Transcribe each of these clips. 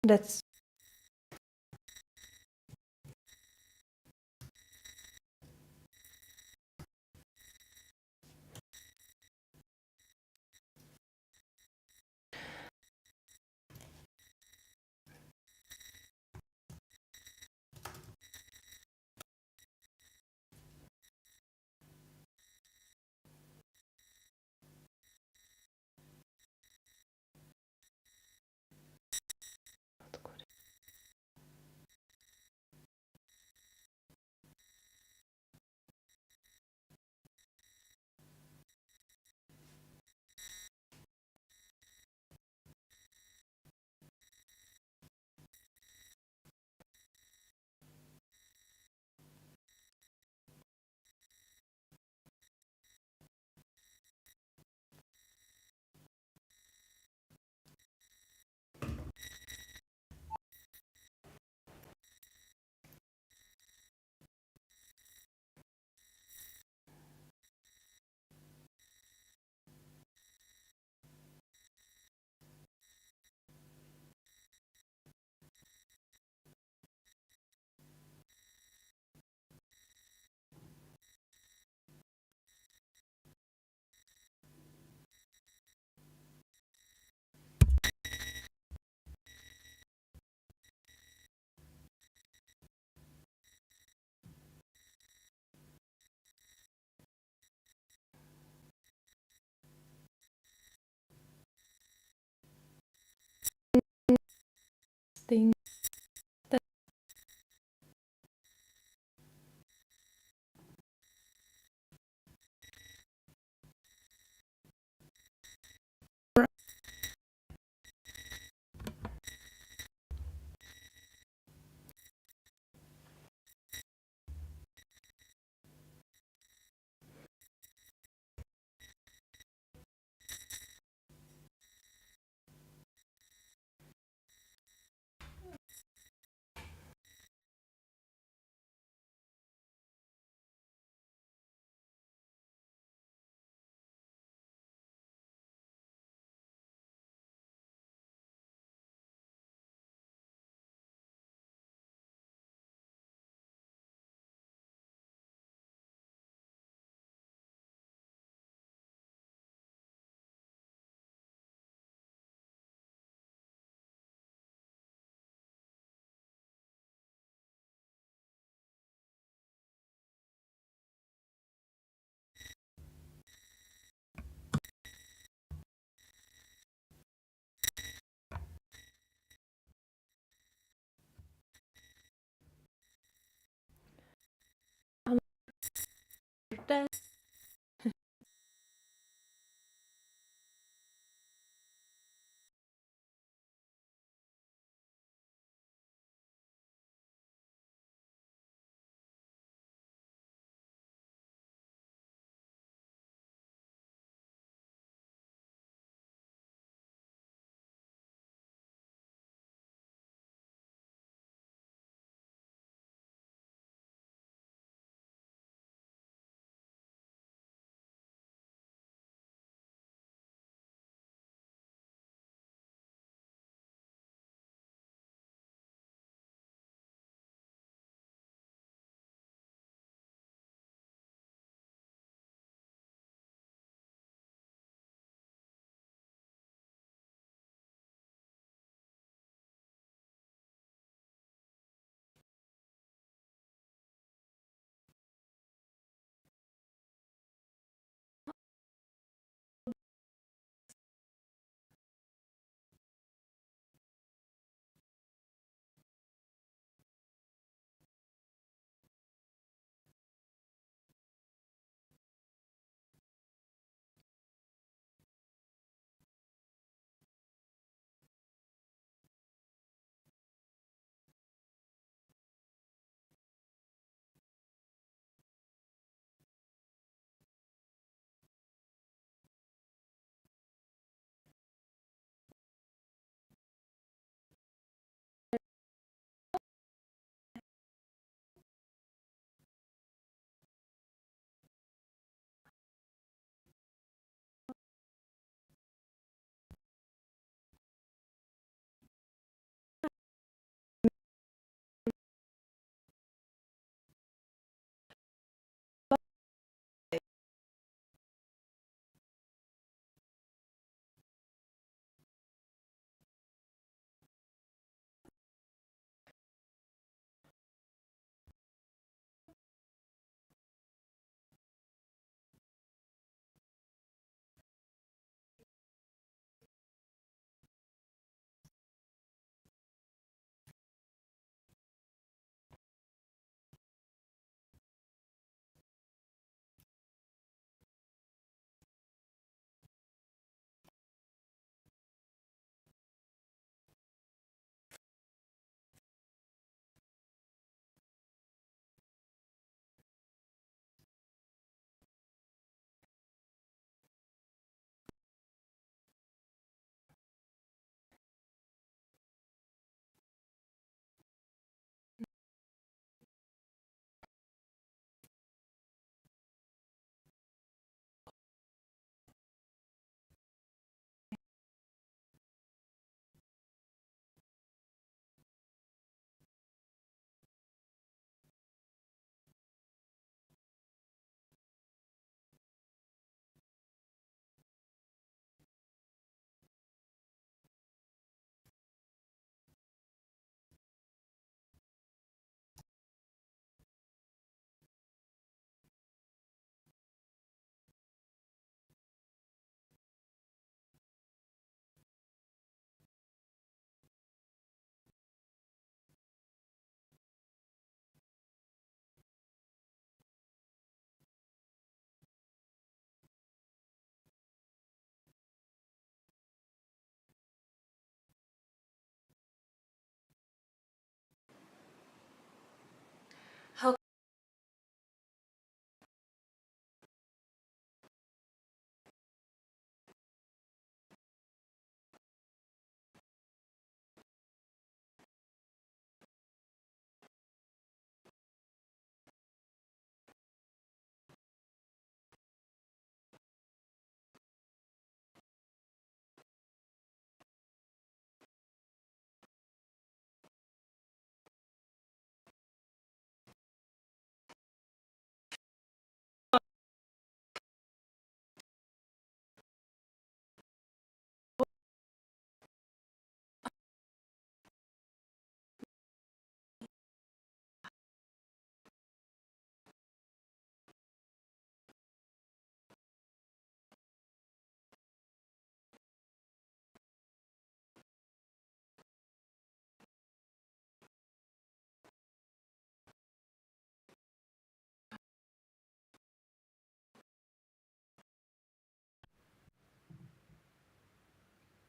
That's thing. That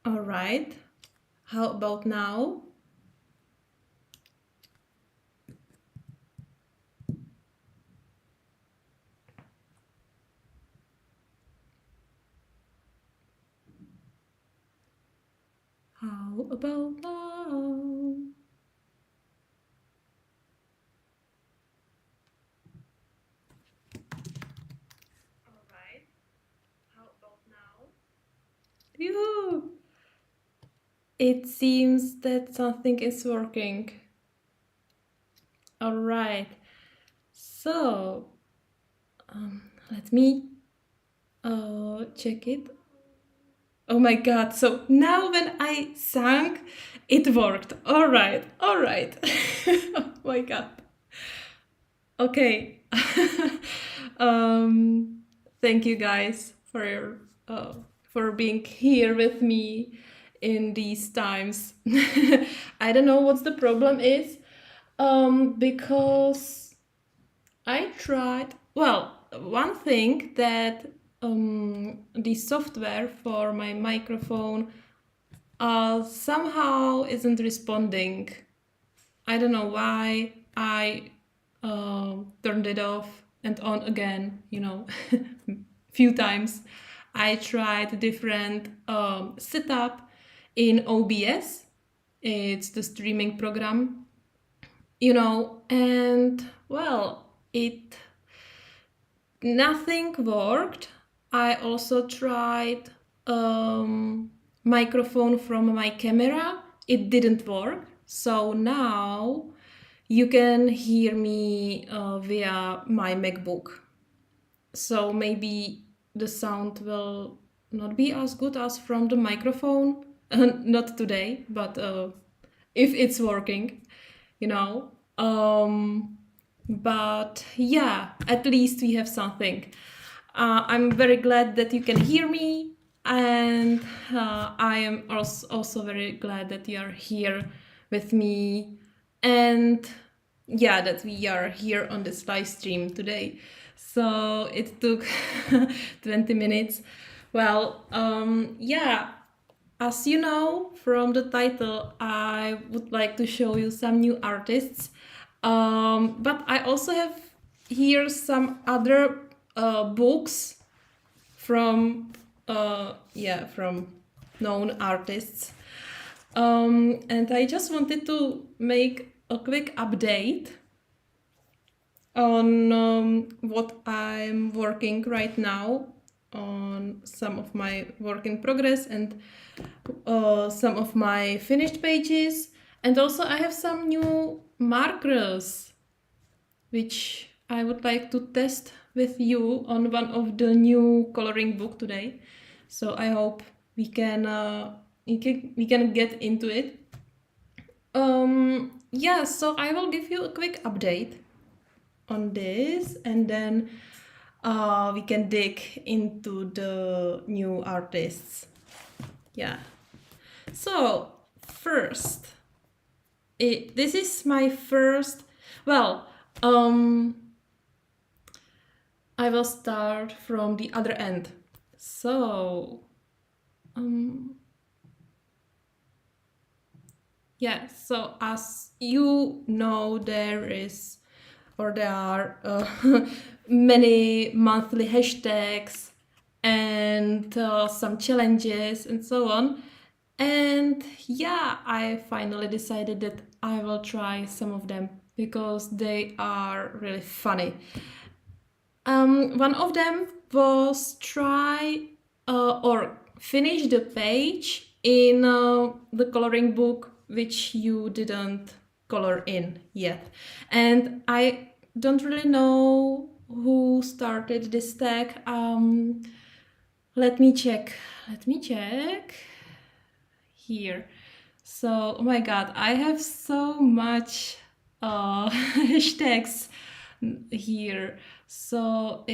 All right. How about now? How about now? All right. How about now? Phew. It seems that something is working. All right. So, let me check it. Oh my god, so now when I sang, it worked. All right, all right. Oh my god. Okay. um, Thank you guys for being here with me in these times. I don't know what the problem is, because I tried. Well, one thing that the software for my microphone somehow isn't responding. I don't know why. I turned it off and on again, few times. I tried different setup in OBS. It's the streaming program, and well, nothing worked. I also tried microphone from my camera. It didn't work. So now you can hear me via my MacBook. So maybe the sound will not be as good as from the microphone. Not today, but if it's working, you know. But yeah, at least we have something. I'm very glad that you can hear me, and I am also very glad that you are here with me, and yeah, that we are here on this live stream today. So it took 20 minutes. Well, yeah, as you know from the title, I would like to show you some new artists. But I also have here some other books from from known artists. And I just wanted to make a quick update on what I'm working right now on some of my work in progress and some of my finished pages. And also I have some new markers which I would like to test with you on one of the new coloring book today. So I hope we can get into it. Yeah, so I will give you a quick update on this, and then we can dig into the new artists. Yeah. So first, this is my first. Well, I will start from the other end. So, yeah. So as you know, there are many monthly hashtags and some challenges and so on. And yeah, I finally decided that I will try some of them because they are really funny. One of them was try or finish the page in the coloring book which you didn't color in yet. And I don't really know who started this tag. Let me check here. So, oh my god, I have so much hashtags here. So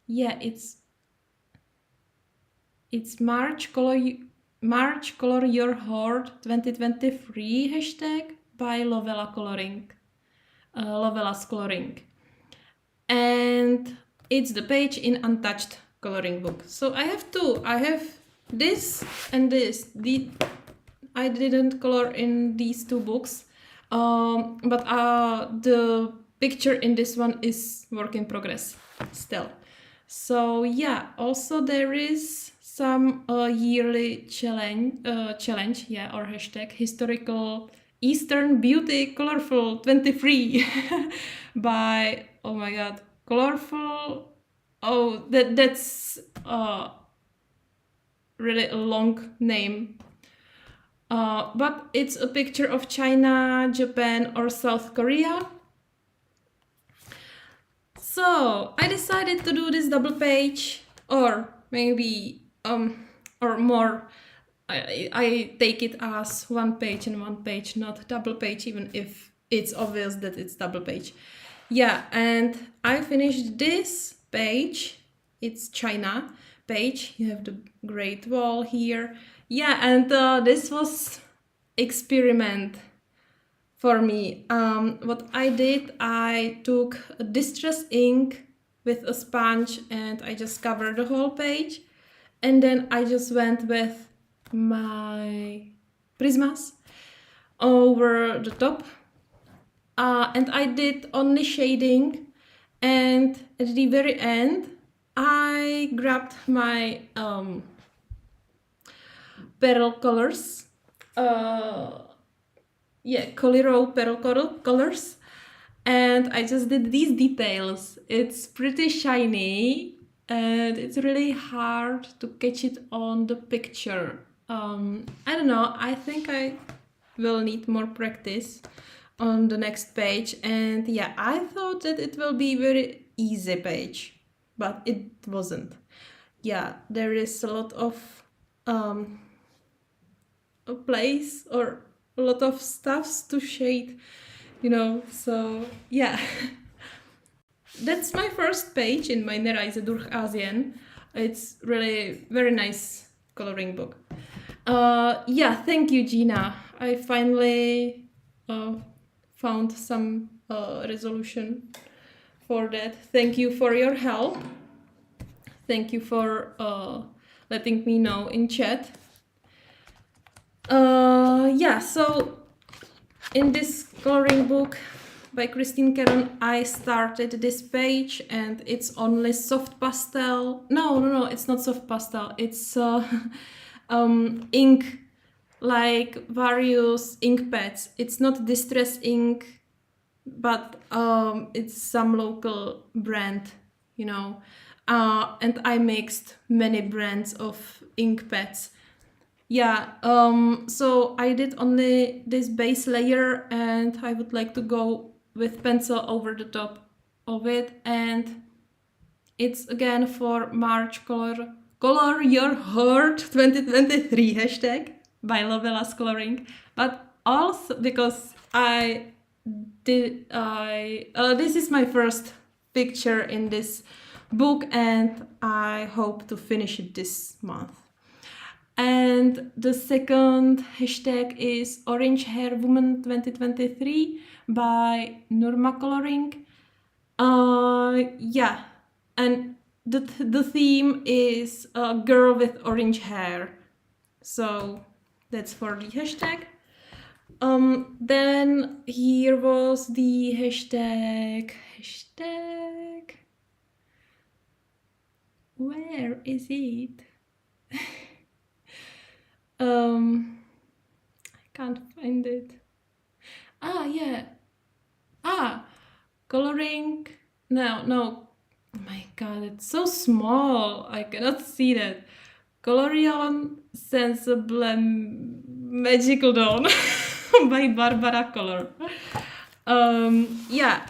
yeah, it's March Color Your Heart 2023 hashtag by Lovella's Coloring. And it's the page in untouched coloring book. So I have two. I have this and this. I didn't color in these two books, but the picture in this one is work in progress still. So yeah, also there is some yearly challenge, yeah, or hashtag historical Eastern Beauty Colorful 23 by, oh my god, colorful. Oh, that's really a long name. But it's a picture of China, Japan, or South Korea. So I decided to do this double page, or maybe or more. I take it as one page and one page, not double page, even if it's obvious that it's double page. Yeah, and I finished this page. It's China page. You have the Great Wall here. Yeah, and this was experiment for me. What I did, I took a distress ink with a sponge and I just covered the whole page. And then I just went with my Prismas over the top. And I did only shading. And at the very end, I grabbed my pearl colors. Coliro pearl colors. And I just did these details. It's pretty shiny and it's really hard to catch it on the picture. I don't know, I think I will need more practice on the next page. And yeah, I thought that it will be very easy page, but it wasn't. Yeah, there is a lot of a place or a lot of stuffs to shade, you know, so yeah. That's my first page in meine Reise durch Asien. It's really very nice coloring book. Yeah, thank you, Gina. I finally found some resolution for that. Thank you for your help. Thank you for letting me know in chat. Yeah, so in this coloring book by Christine Caron, I started this page and it's only soft pastel. No, it's not soft pastel. It's ink, like various ink pads. It's not distress ink, but it's some local brand, you know. And I mixed many brands of ink pads. Yeah, so I did only this base layer and I would like to go with pencil over the top of it, and it's again for March Color Your Heart 2023 hashtag by Lovelas Coloring, but also because this is my first picture in this book and I hope to finish it this month. And the second hashtag is Orange Hair Woman 2023 by Nurma Coloring. Yeah, and the theme is a girl with orange hair. So that's for the hashtag. Then here was the hashtag. Where is it? I can't find it. Yeah. Coloring. No. Oh my god, it's so small. I cannot see that. Colorion Sensible Magical Dawn by Barbara Color. Yeah,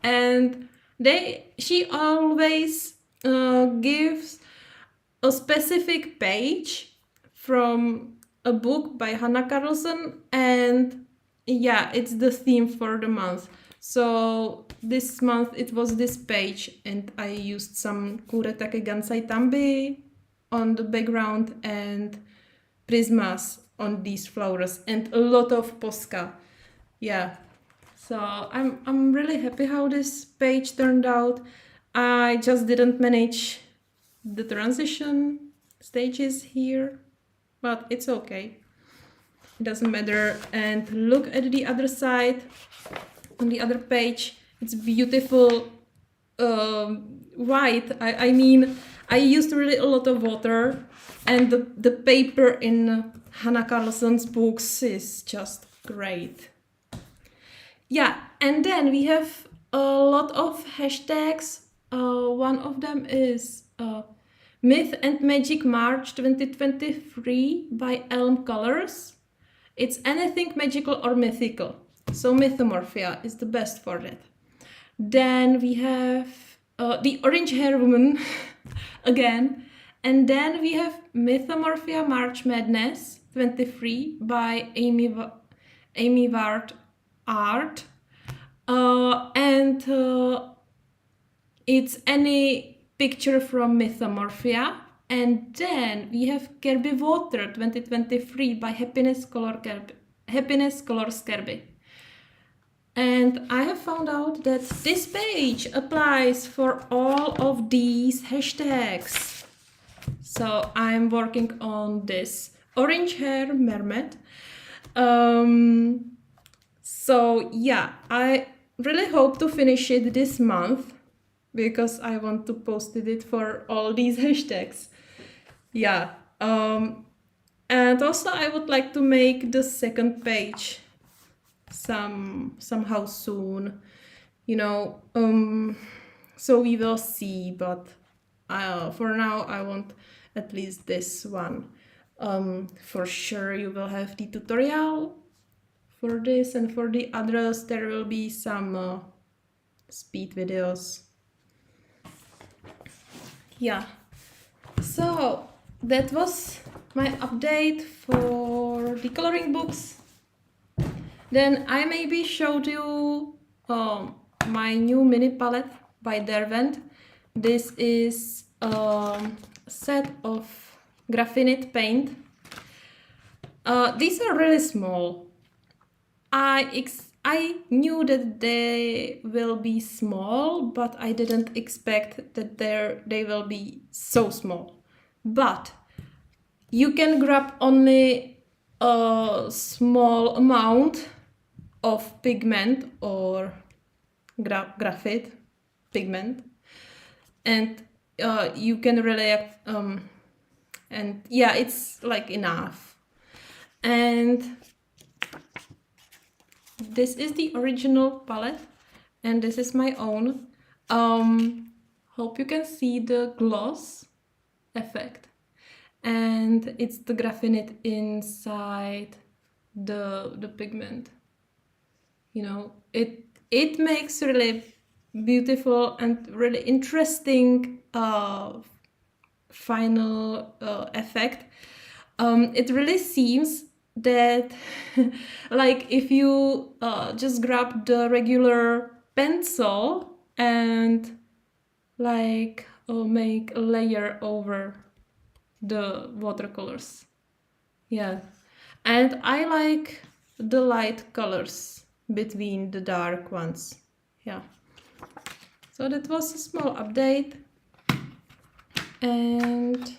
and she always gives a specific page from a book by Hannah Carlson, and yeah, it's the theme for the month. So this month it was this page, and I used some Kuretake Gansai Tambi on the background and prismas on these flowers and a lot of Posca. Yeah, so I'm really happy how this page turned out. I just didn't manage the transition stages here, but it's okay. It doesn't matter. And look at the other side, on the other page. It's beautiful white. I mean, I used really a lot of water, and the paper in Hannah Carlson's books is just great. Yeah, and then we have a lot of hashtags. One of them is Myth and Magic March 2023 by Elm Colors. It's anything magical or mythical. So Mythomorphia is the best for that. Then we have the Orange Hair Woman again. And then we have Mythomorphia March Madness 23 by Amy Ward Art. And it's any picture from Mythomorphia. And then we have Kirby Water 2023 by Happiness Colors Kirby. And I have found out that this page applies for all of these hashtags. So I'm working on this orange hair mermaid. So yeah, I really hope to finish it this month because I want to post it for all these hashtags. Yeah. And also I would like to make the second page somehow soon, so we will see, but for now I want at least this one. For sure you will have the tutorial for this, and for the others there will be some speed videos. Yeah, so that was my update for the coloring books. Then I maybe showed you my new mini palette by Derwent. This is a set of graphenite paint. These are really small. I knew that they will be small, but I didn't expect that they will be so small. But you can grab only a small amount of pigment or graphite pigment, and you can really and yeah, it's like enough. And this is the original palette, and this is my own. Hope you can see the gloss effect, and it's the graphenite inside the pigment. It makes really beautiful and really interesting final effect. It really seems that like if you just grab the regular pencil and like make a layer over the watercolors. Yeah, and I like the light colors between the dark ones. Yeah, so that was a small update. And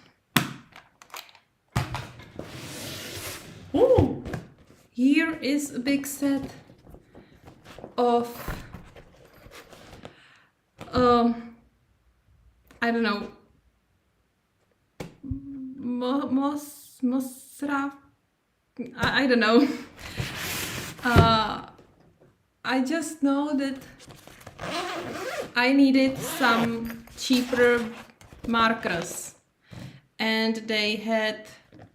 here is a big set of I don't know, mosra, I don't know. I just know that I needed some cheaper markers, and they had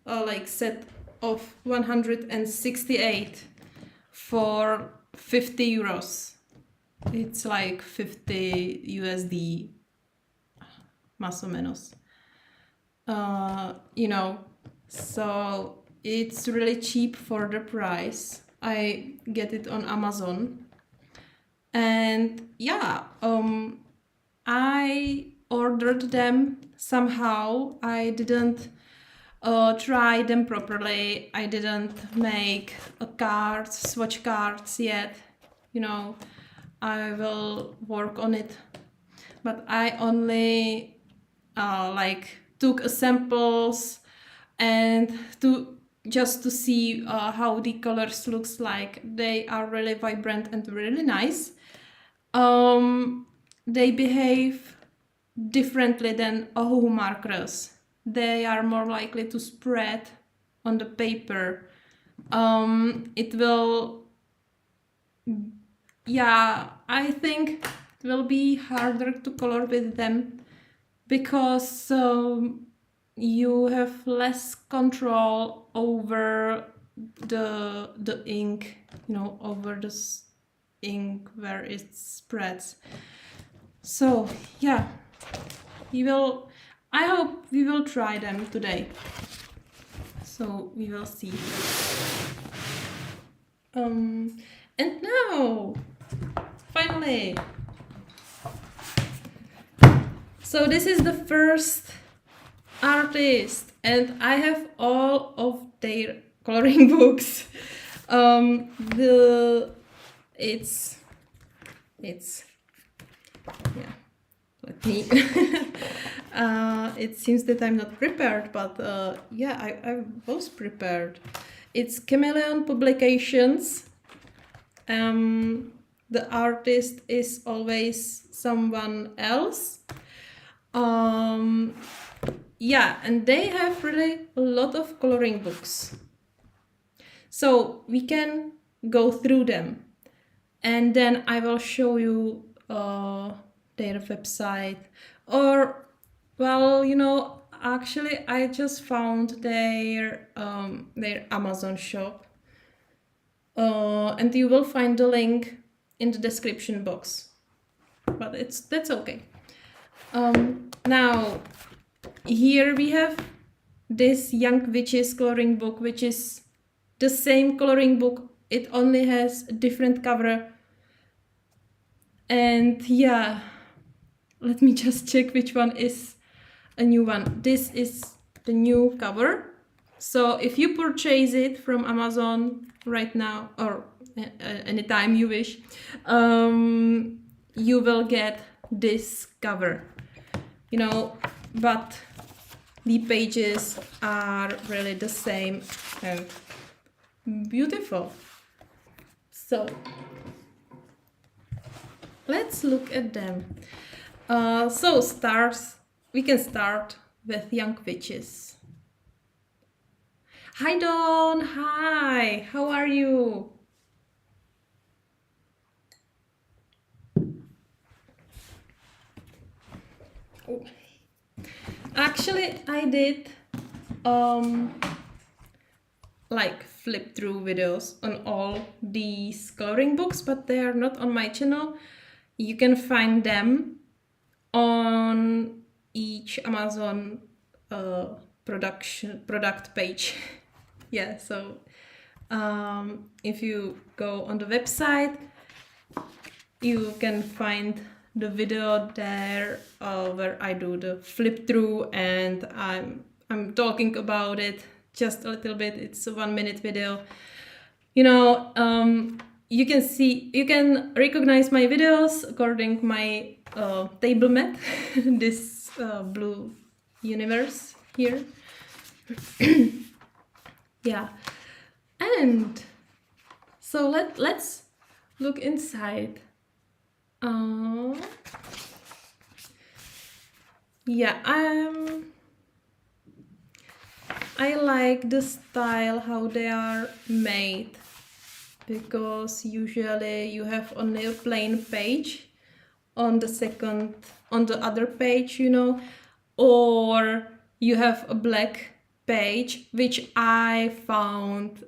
a like set of 168 for 50 euros. It's like 50 USD, más o menos. So it's really cheap for the price. I get it on Amazon. And yeah, I ordered them somehow. I didn't try them properly. I didn't make swatch cards yet. I will work on it. But I only like took samples and to see how the colors looks like. They are really vibrant and really nice. They behave differently than Ohuhu markers. They are more likely to spread on the paper. It will, yeah, I think it will be harder to color with them because you have less control over the ink, you know, over the ink where it spreads. So yeah, I hope we will try them today. So we will see. And now, finally. So this is the first artist, and I have all of their coloring books. It's yeah. Let me. It seems that I'm not prepared, but yeah, I was prepared. It's Chameleon Publications. The artist is always someone else. Yeah, and they have really a lot of coloring books. So we can go through them, and then I will show you their website. Or, well, you know, actually I just found their Amazon shop, and you will find the link in the description box. But that's okay. Now, here we have this Young Witches coloring book, which is the same coloring book. It only has a different cover. And yeah, let me just check which one is a new one. This is the new cover. So if you purchase it from Amazon right now, or anytime you wish, you will get this cover. You know, but the pages are really the same and beautiful. So let's look at them. We can start with Young Witches. Hi Dawn, hi, how are you? Oh. Actually, I did like flip through videos on all these coloring books, but they are not on my channel. You can find them on each Amazon product page. Yeah, so if you go on the website, you can find the video there where I do the flip through, and I'm talking about it just a little bit. It's a 1 minute video. You know, you can recognize my videos according to my table mat, this blue universe here. Yeah, and so let's look inside. Yeah, I like the style how they are made, because usually you have only a plain page on the other page, you know, or you have a black page, which I found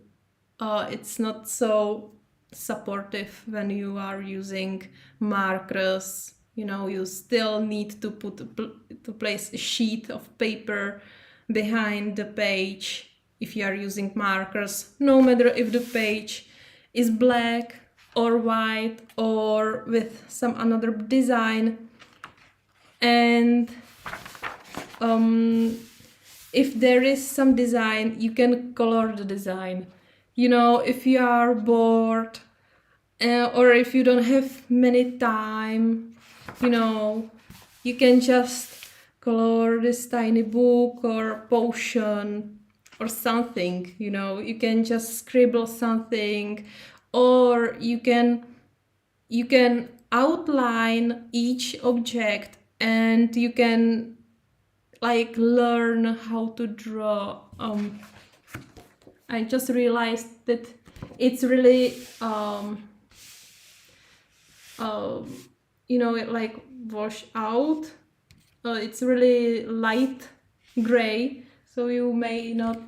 it's not so supportive when you are using markers. You know, you still need to place a sheet of paper behind the page if you are using markers, no matter if the page is black or white or with some another design. And if there is some design, you can color the design. You know, if you are bored or if you don't have many time, you know, you can just color this tiny book or potion or something, you know. You can just scribble something, or you can outline each object, and you can like learn how to draw. I just realized that it's really you know, it like wash out. It's really light gray, so you may not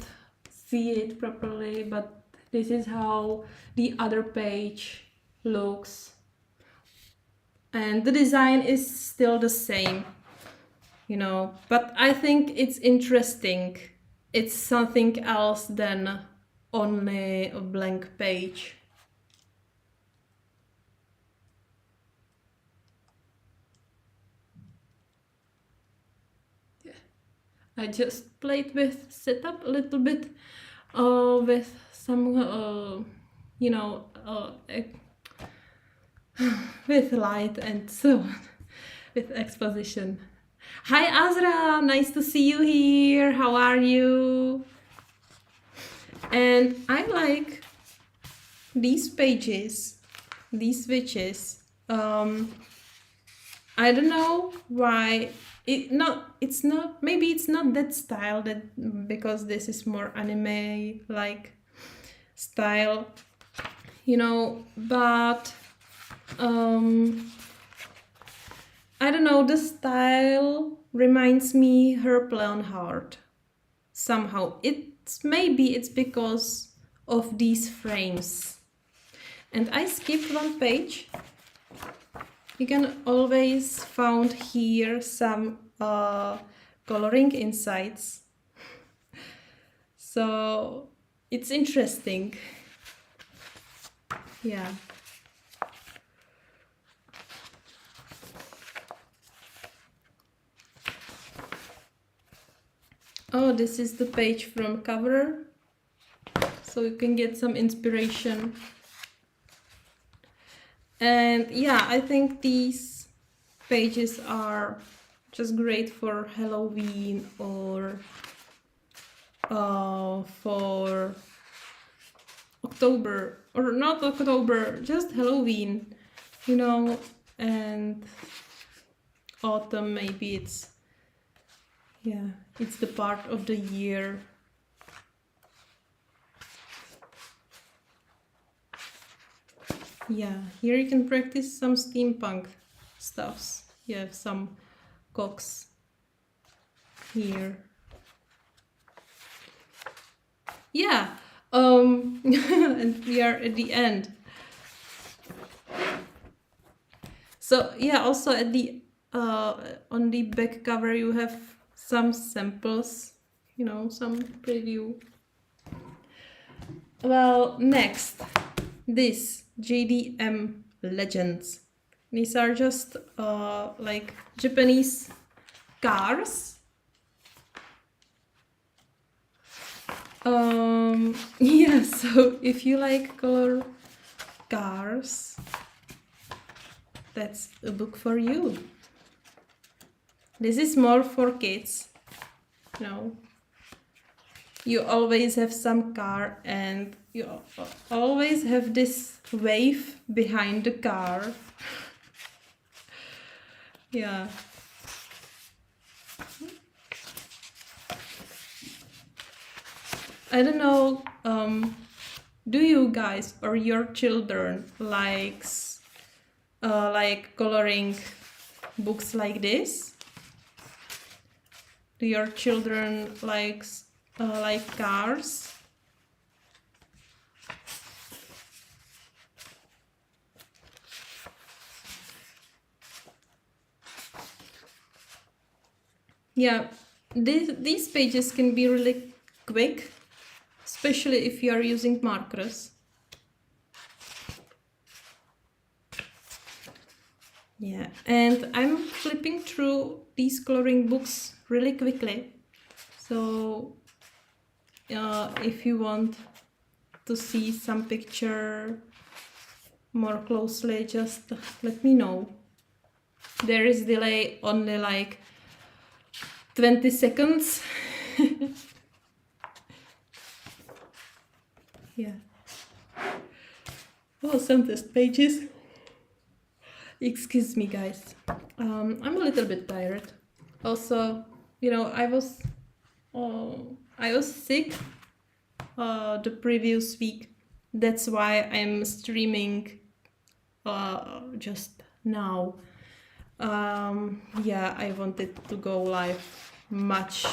see it properly, but this is how the other page looks. And the design is still the same, you know, but I think it's interesting. It's something else than only a blank page. I just played with setup a little bit, with some, you know, with light and so on, with exposition. Hi Azra, nice to see you here. How are you? And I like these pages, these switches. I don't know why it's not, maybe it's not that style, that because this is more anime like style, you know, but I don't know, the style reminds me her play on heart somehow. Maybe it's because of these frames. And I skipped one page. You can always find here some coloring insights. So it's interesting. Yeah. Oh, this is the page from cover, so you can get some inspiration. And yeah, I think these pages are just great for Halloween or for October, or not October, just Halloween, you know, and autumn. Maybe it's, yeah, it's the part of the year. Yeah, here you can practice some steampunk stuffs. You have some cocks here. Yeah, and we are at the end. So yeah, also at the on the back cover you have some samples, you know, some preview. Well, next, this JDM Legends. These are just like Japanese cars. Yeah, so if you like color cars, that's a book for you. This is more for kids, you know. You always have some car and you always have this wave behind the car. Yeah. I don't know, do you guys or your children likes like coloring books like this? Do your children like cars? Yeah, these pages can be really quick, especially if you are using markers. Yeah, and I'm flipping through these coloring books really quickly. So if you want to see some picture more closely, just let me know. There is delay only like 20 seconds. Yeah. Oh, some test pages. Excuse me, guys. I'm a little bit tired. Also, you know, I was sick the previous week. That's why I'm streaming just now. Yeah, I wanted to go live much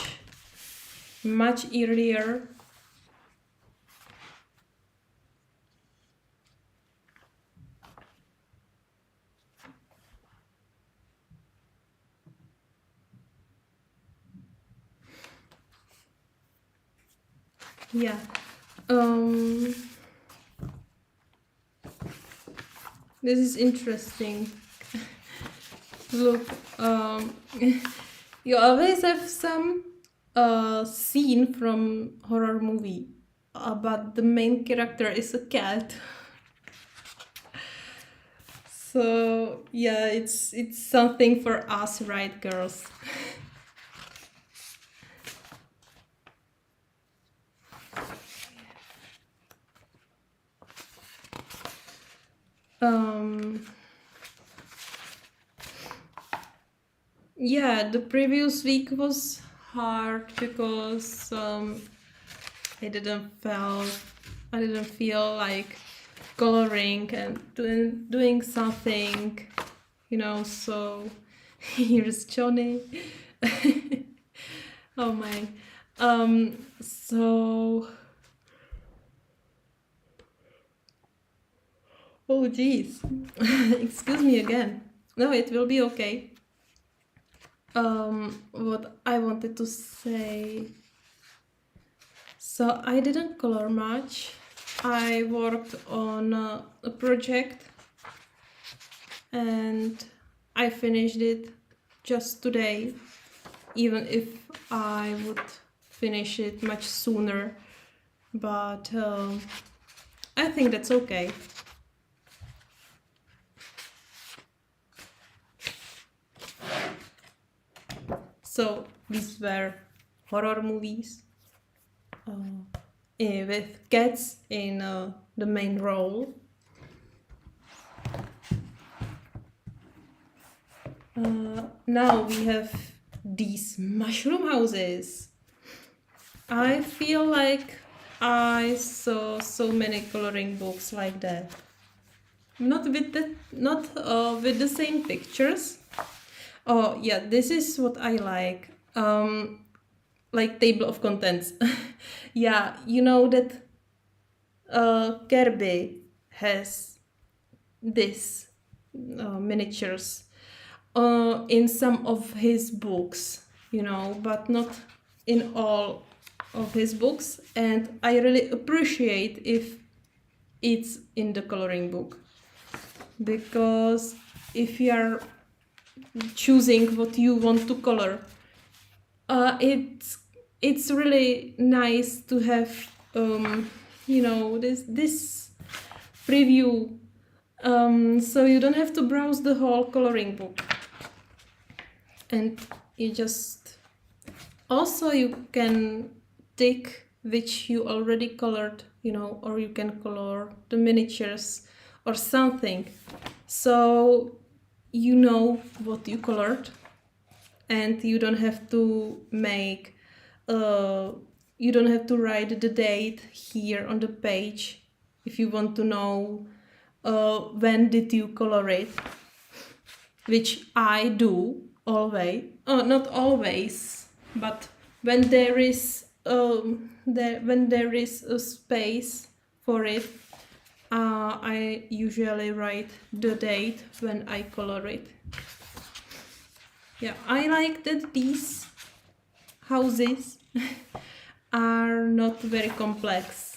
earlier. Yeah. This is interesting. Look, you always have some scene from horror movie, but the main character is a cat. So yeah, it's something for us, right, girls? Yeah, the previous week was hard because I didn't feel like coloring and doing something, you know. So here's Johnny. Oh my. So. Oh geez. Excuse me again. No, it will be okay. What I wanted to say. So I didn't color much. I worked on a project and I finished it just today, even if I would finish it much sooner. But I think that's okay. So these were horror movies with cats in the main role. Now we have these mushroom houses. I feel like I saw so many coloring books like that. Not with the same pictures. Oh yeah, this is what I like table of contents. Yeah, you know that Kirby has this miniatures in some of his books, you know, but not in all of his books, and I really appreciate if it's in the coloring book, because if you are choosing what you want to color, it's really nice to have you know, this preview, so you don't have to browse the whole coloring book, and you just also you can tick which you already colored, you know, or you can color the miniatures or something, so you know what you colored, and you don't have to make you don't have to write the date here on the page if you want to know when did you color it, which I do always. Not always, but when there is when there is a space for it, I usually write the date when I color it. Yeah, I like that these houses are not very complex.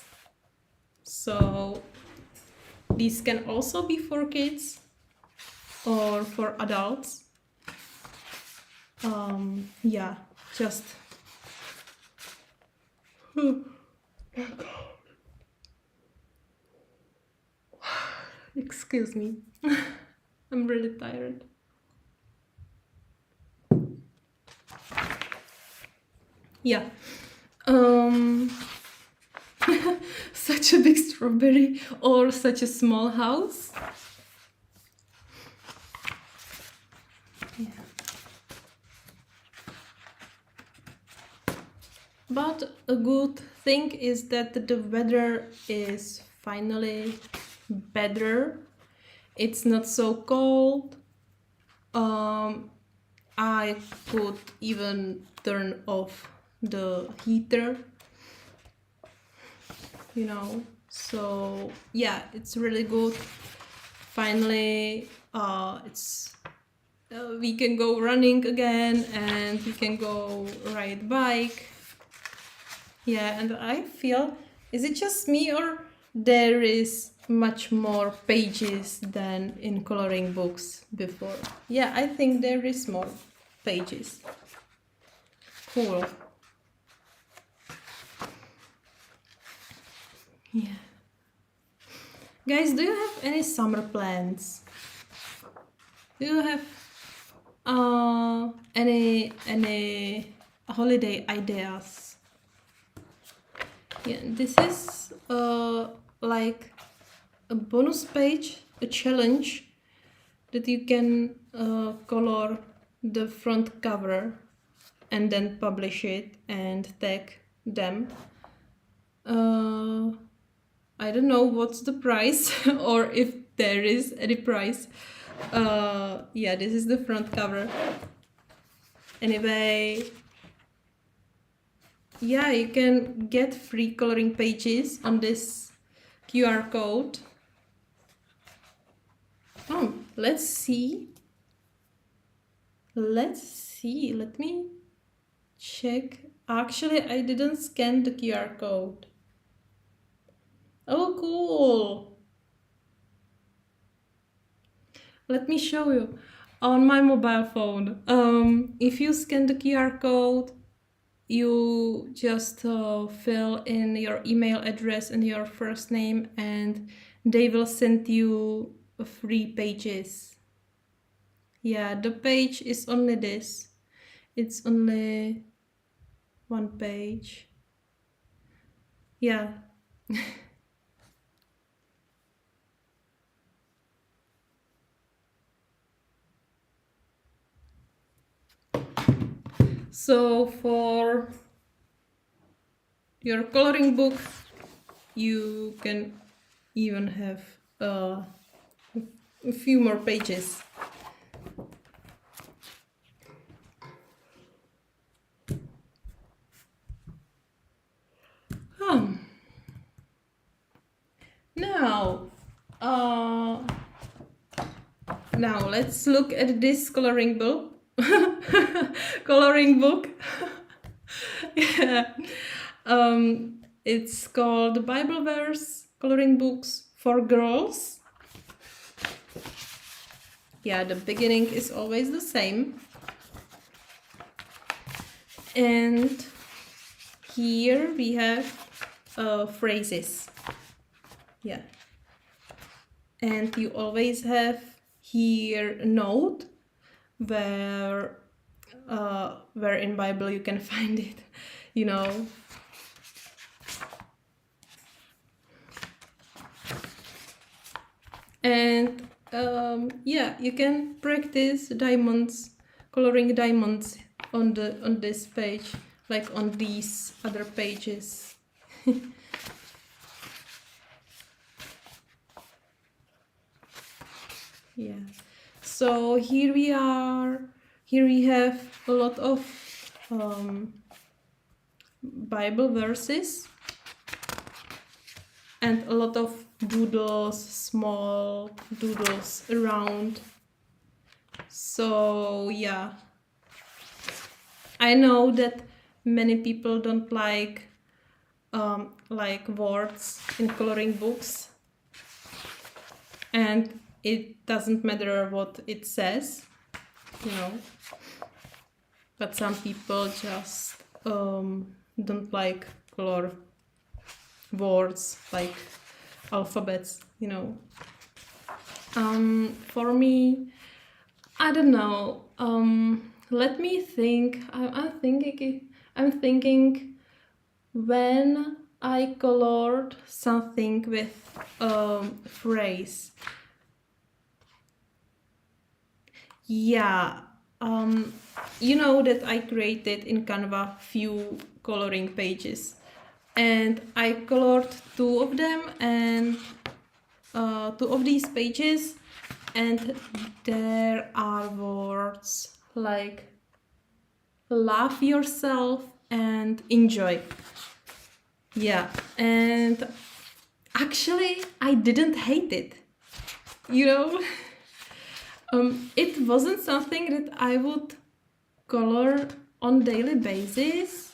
So these can also be for kids or for adults. Yeah, just excuse me. I'm really tired. Yeah. Such a big strawberry or such a small house. Yeah. But a good thing is that the weather is finally better. It's not so cold. I could even turn off the heater, you know. So yeah, it's really good. Finally, we can go running again and we can go ride bike. Yeah, and I feel, is it just me or there is much more pages than in coloring books before? Yeah, I think there is more pages. Cool. Yeah. Guys, do you have any summer plans? Do you have any holiday ideas? Yeah, this is like a bonus page, a challenge that you can color the front cover and then publish it and tag them. I don't know what's the price or if there is any price. Yeah, this is the front cover. Anyway, yeah, you can get free coloring pages on this QR code. Oh, let's see. Let's see. Let me check. Actually, I didn't scan the QR code. Oh, cool. Let me show you on my mobile phone. If you scan the QR code, you just fill in your email address and your first name, and they will send you free pages. Yeah, the page is only this. It's only one page. Yeah. So for your coloring book, you can even have a few more pages. Now let's look at this coloring book. Coloring book. Yeah. It's called Bible Verse Coloring Books for Girls. Yeah, the beginning is always the same. And here we have phrases. Yeah. And you always have here a note where in Bible you can find it, you know. And yeah, you can practice diamonds, coloring diamonds on this page, like on these other pages. Yeah. So here we are. Here we have a lot of Bible verses and a lot of doodles, small doodles around. So yeah, I know that many people don't like words in coloring books, and it doesn't matter what it says, you know. But some people just don't like color words like alphabets, you know. For me, I don't know. Let me think. I'm thinking when I colored something with phrase. Yeah, you know that I created in Canva few coloring pages, and I colored two of them and two of these pages, and there are words like love yourself and enjoy. Yeah, and actually I didn't hate it, you know. It wasn't something that I would color on daily basis,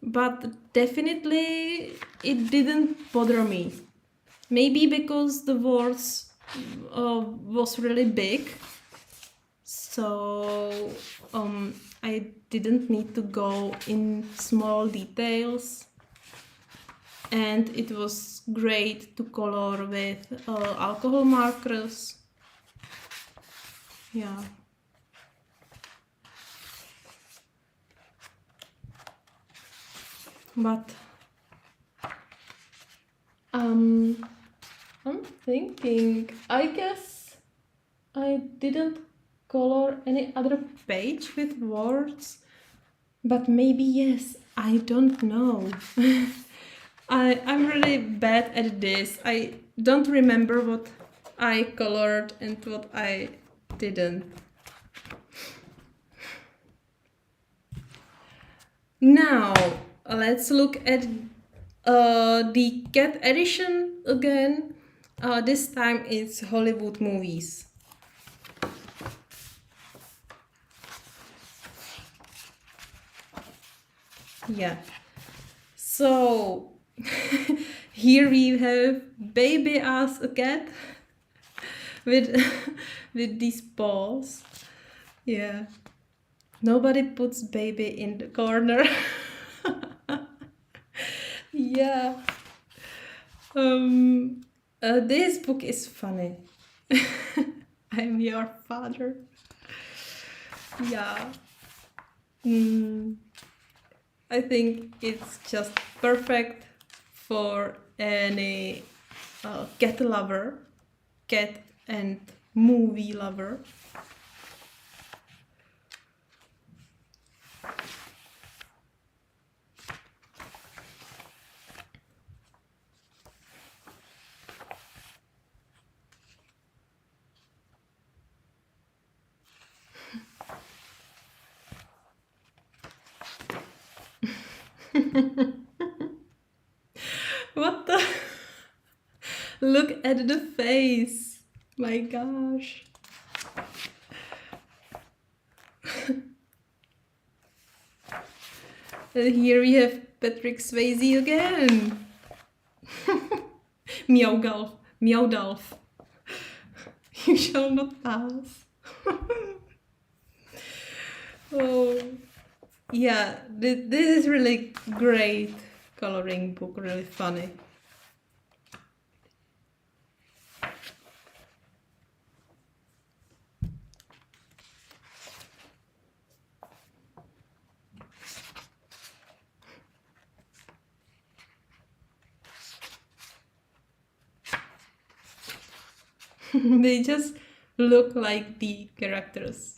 but definitely it didn't bother me. Maybe because the words was really big, so I didn't need to go in small details, and it was great to color with alcohol markers. Yeah. But I'm thinking, I guess I didn't color any other page with words, but maybe yes, I don't know. I'm really bad at this. I don't remember what I colored and what I didn't. Now, let's look at the cat edition again. This time it's Hollywood movies. Yeah. So here we have baby as a cat with with these paws. Yeah. Nobody puts baby in the corner. Yeah. This book is funny. I'm your father. Yeah. I think it's just perfect for any cat lover, cat and movie lover. What the? Look at the face. My gosh. And here we have Patrick Swayze again. Meowgulf. Meowdolf. You shall not pass. Oh, yeah, this is really great coloring book, really funny. They just look like the characters.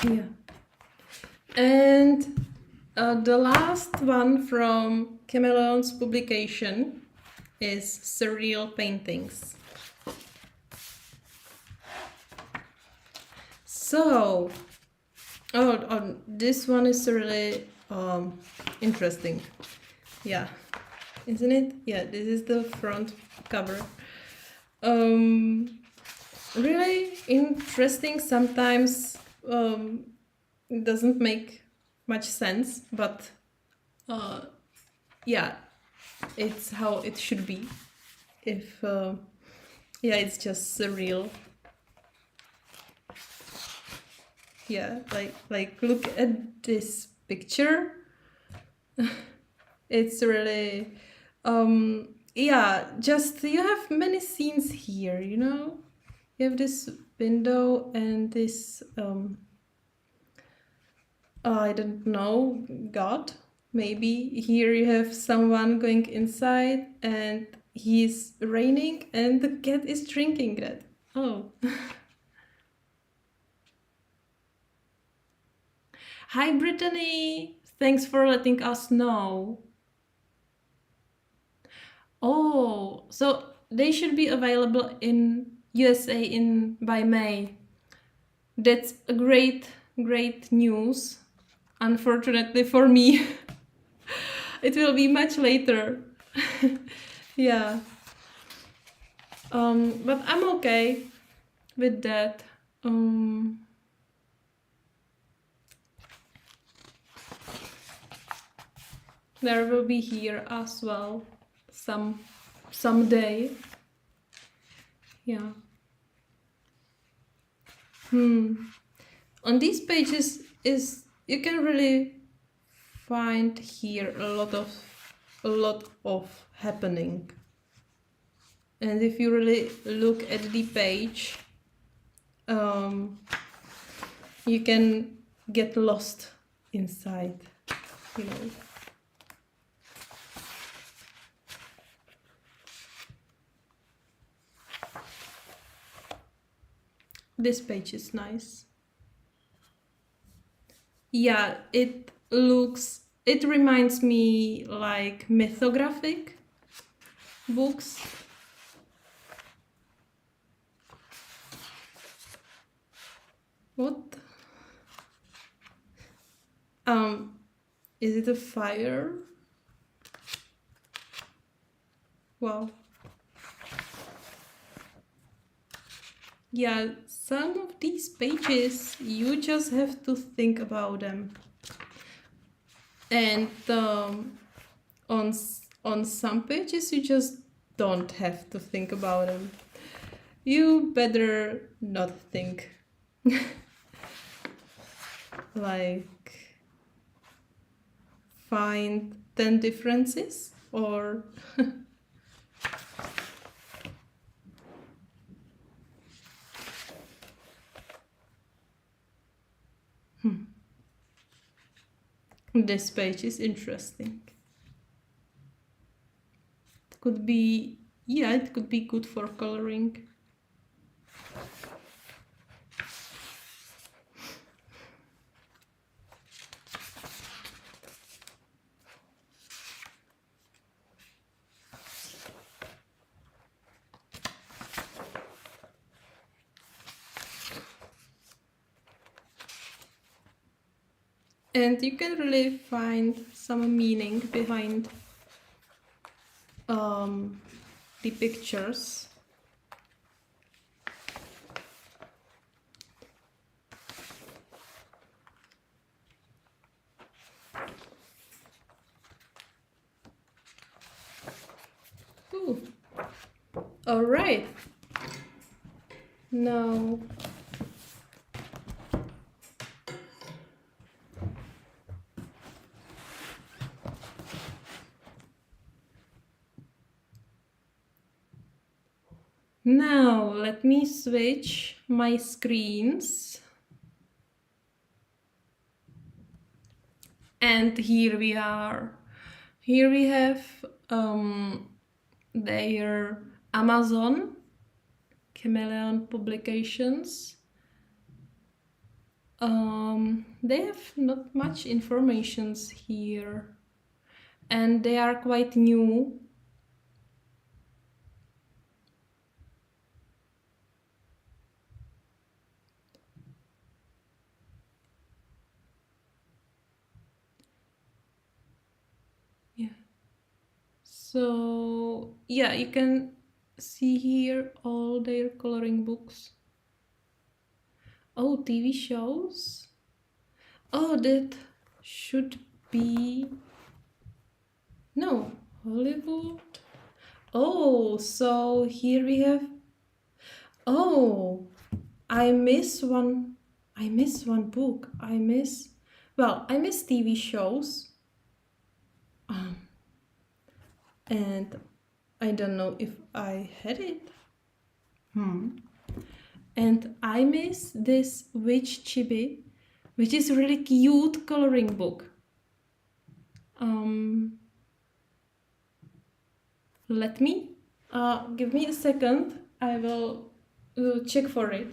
Yeah. And the last one from Chameleon's publication is Surreal Paintings. So, this one is really interesting. Yeah, isn't it? Yeah, this is the front cover. Really interesting. Sometimes it doesn't make much sense, but yeah, it's how it should be. If yeah, it's just surreal. Yeah, like look at this picture. It's really Yeah, just you have many scenes here, you know? You have this window and this, I don't know, God. Maybe here you have someone going inside and he's raining and the cat is drinking that. Oh. Hi, Brittany. Thanks for letting us know. Oh, so they should be available in USA in by May. That's a great news. Unfortunately for me, it will be much later. Yeah. But I'm okay with that. There will be here as well someday. Yeah. On these pages is you can really find here a lot of happening. And if you really look at the page, you can get lost inside, you know. This page is nice. Yeah, it reminds me like mythographic books. What? Is it a fire? Wow. Yeah, some of these pages, you just have to think about them. And on some pages, you just don't have to think about them. You better not think. Like, find 10 differences or... This page is interesting. It could be, yeah, it could be good for coloring. And you can really find some meaning behind the pictures. Ooh. All right. Now let me switch my screens. And here we are. Here we have their Amazon, Chameleon Publications. They have not much informations here. And they are quite new. So yeah, you can see here all their coloring books. Oh, TV shows. Oh, that should be... No, Hollywood. Oh, so here we have... Oh, I miss one book. I miss TV shows. and I don't know if I had it. And I miss this Witch Chibi, which is a really cute coloring book. Let me give me a second. I will check for it.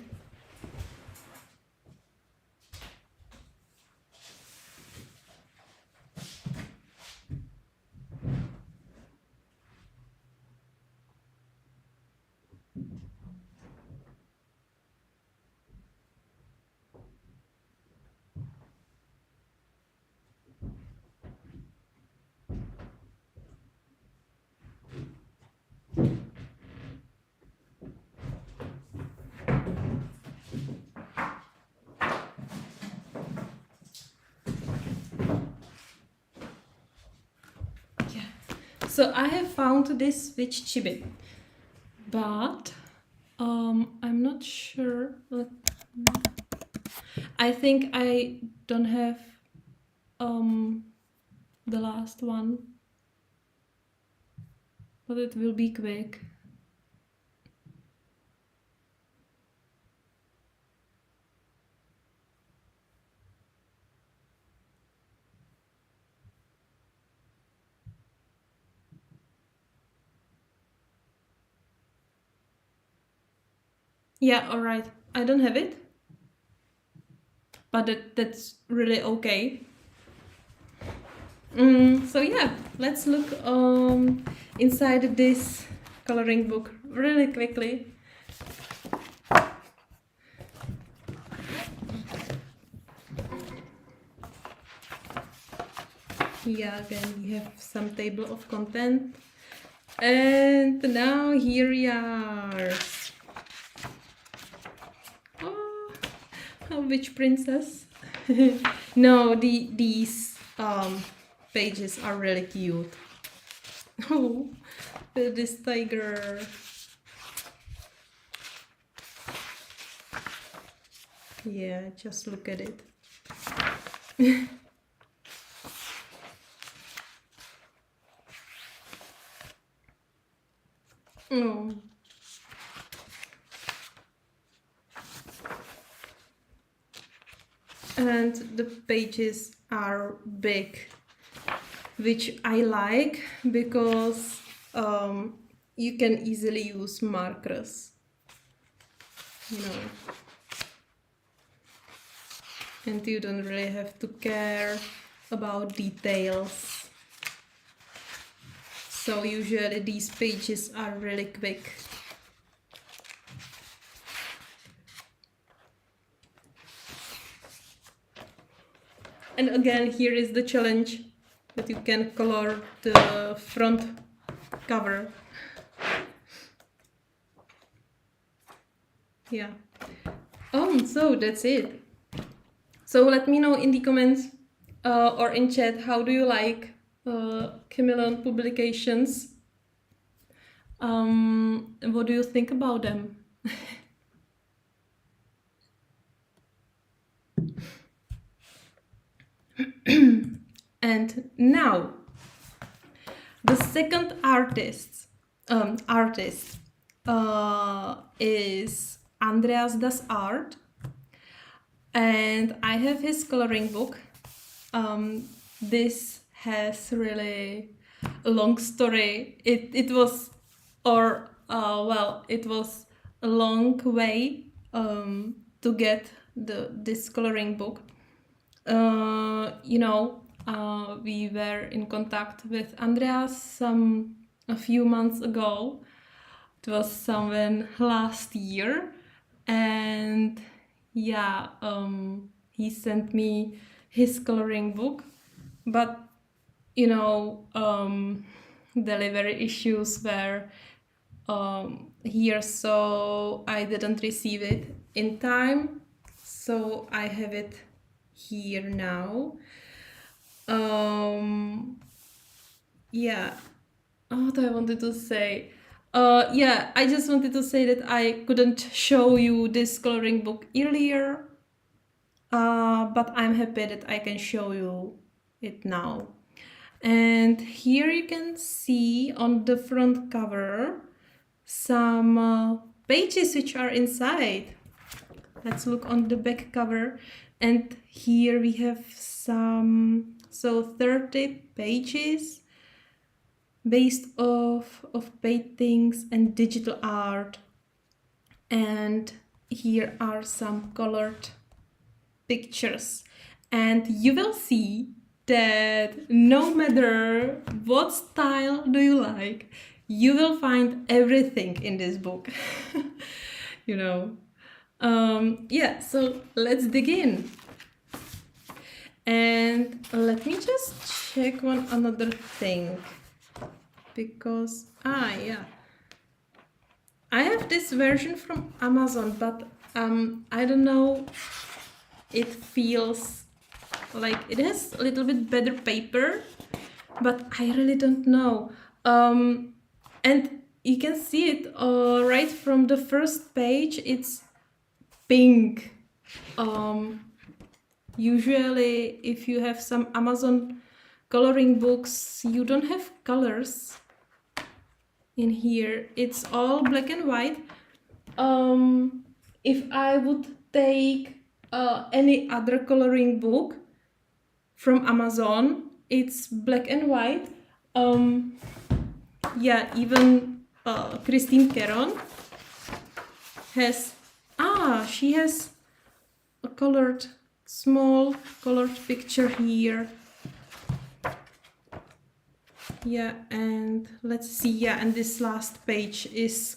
So I have found this Witch Chibi, but I'm not sure. I think I don't have the last one, but it will be quick. Yeah, all right. I don't have it, but that's really okay. So yeah, let's look inside this coloring book really quickly. Yeah, again we have some table of content, and now here we are. Which princess? No, these pages are really cute. Oh, this tiger. Yeah, just look at it. Oh. And the pages are big, which I like because you can easily use markers, you know, and you don't really have to care about details. So usually these pages are really quick. And again, here is the challenge that you can color the front cover. Yeah. So that's it. So let me know in the comments or in chat, how do you like Chameleon Publications? What do you think about them? And now, the second artist is AndreasDoesArt, and I have his coloring book. This has really a long story. It was a long way to get this coloring book. We were in contact with Andreas a few months ago. It was somewhere last year, and yeah, he sent me his coloring book, but delivery issues were here, so I didn't receive it in time, so I have it here now. Yeah, what I wanted to say. I just wanted to say that I couldn't show you this coloring book earlier, but I'm happy that I can show you it now. And here you can see on the front cover some pages which are inside. Let's look on the back cover, and here we have some 30 pages based off of paintings and digital art. And here are some colored pictures, and you will see that no matter what style do you like, you will find everything in this book. You know. Yeah, so let's dig in. And let me just check one another thing, because yeah, I have this version from Amazon, but I don't know, it feels like it has a little bit better paper, but I really don't know. And you can see it right from the first page. It's pink. Usually if you have some Amazon coloring books, you don't have colors in here. It's all black and white. If I would take any other coloring book from Amazon, it's black and white. Yeah, even Christine Caron has, she has a small colored picture here. Yeah, and let's see, yeah, and this last page is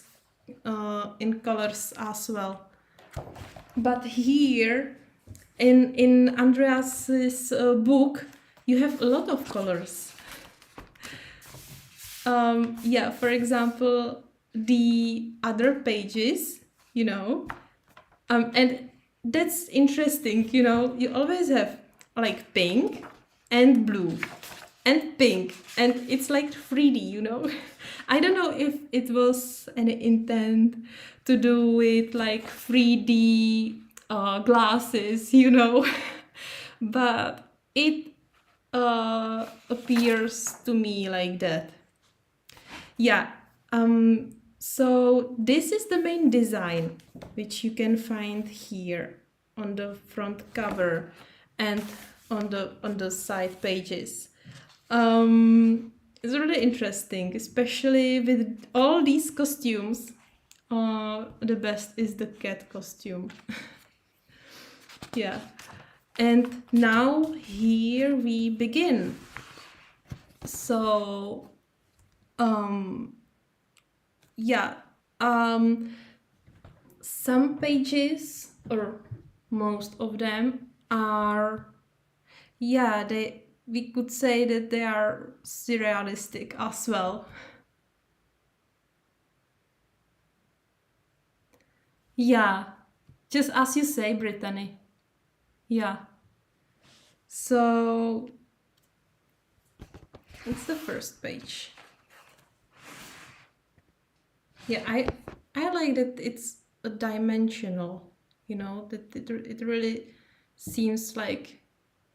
in colors as well. But here in Andreas's book, you have a lot of colors. Yeah, for example, the other pages, you know, and that's interesting, you know, you always have like pink and blue and pink, and it's like 3D, you know. I don't know if it was an intent to do with like 3D glasses, you know, but it appears to me like that. Yeah, so this is the main design, which you can find here on the front cover and on the side pages. It's really interesting, especially with all these costumes. The best is the cat costume. Yeah, and now here we begin. So yeah, some pages, or most of them, are, yeah, we could say that they are surrealistic as well. Yeah, just as you say, Brittany. Yeah. So it's the first page. Yeah, I like that it's a dimensional, you know, that it really seems like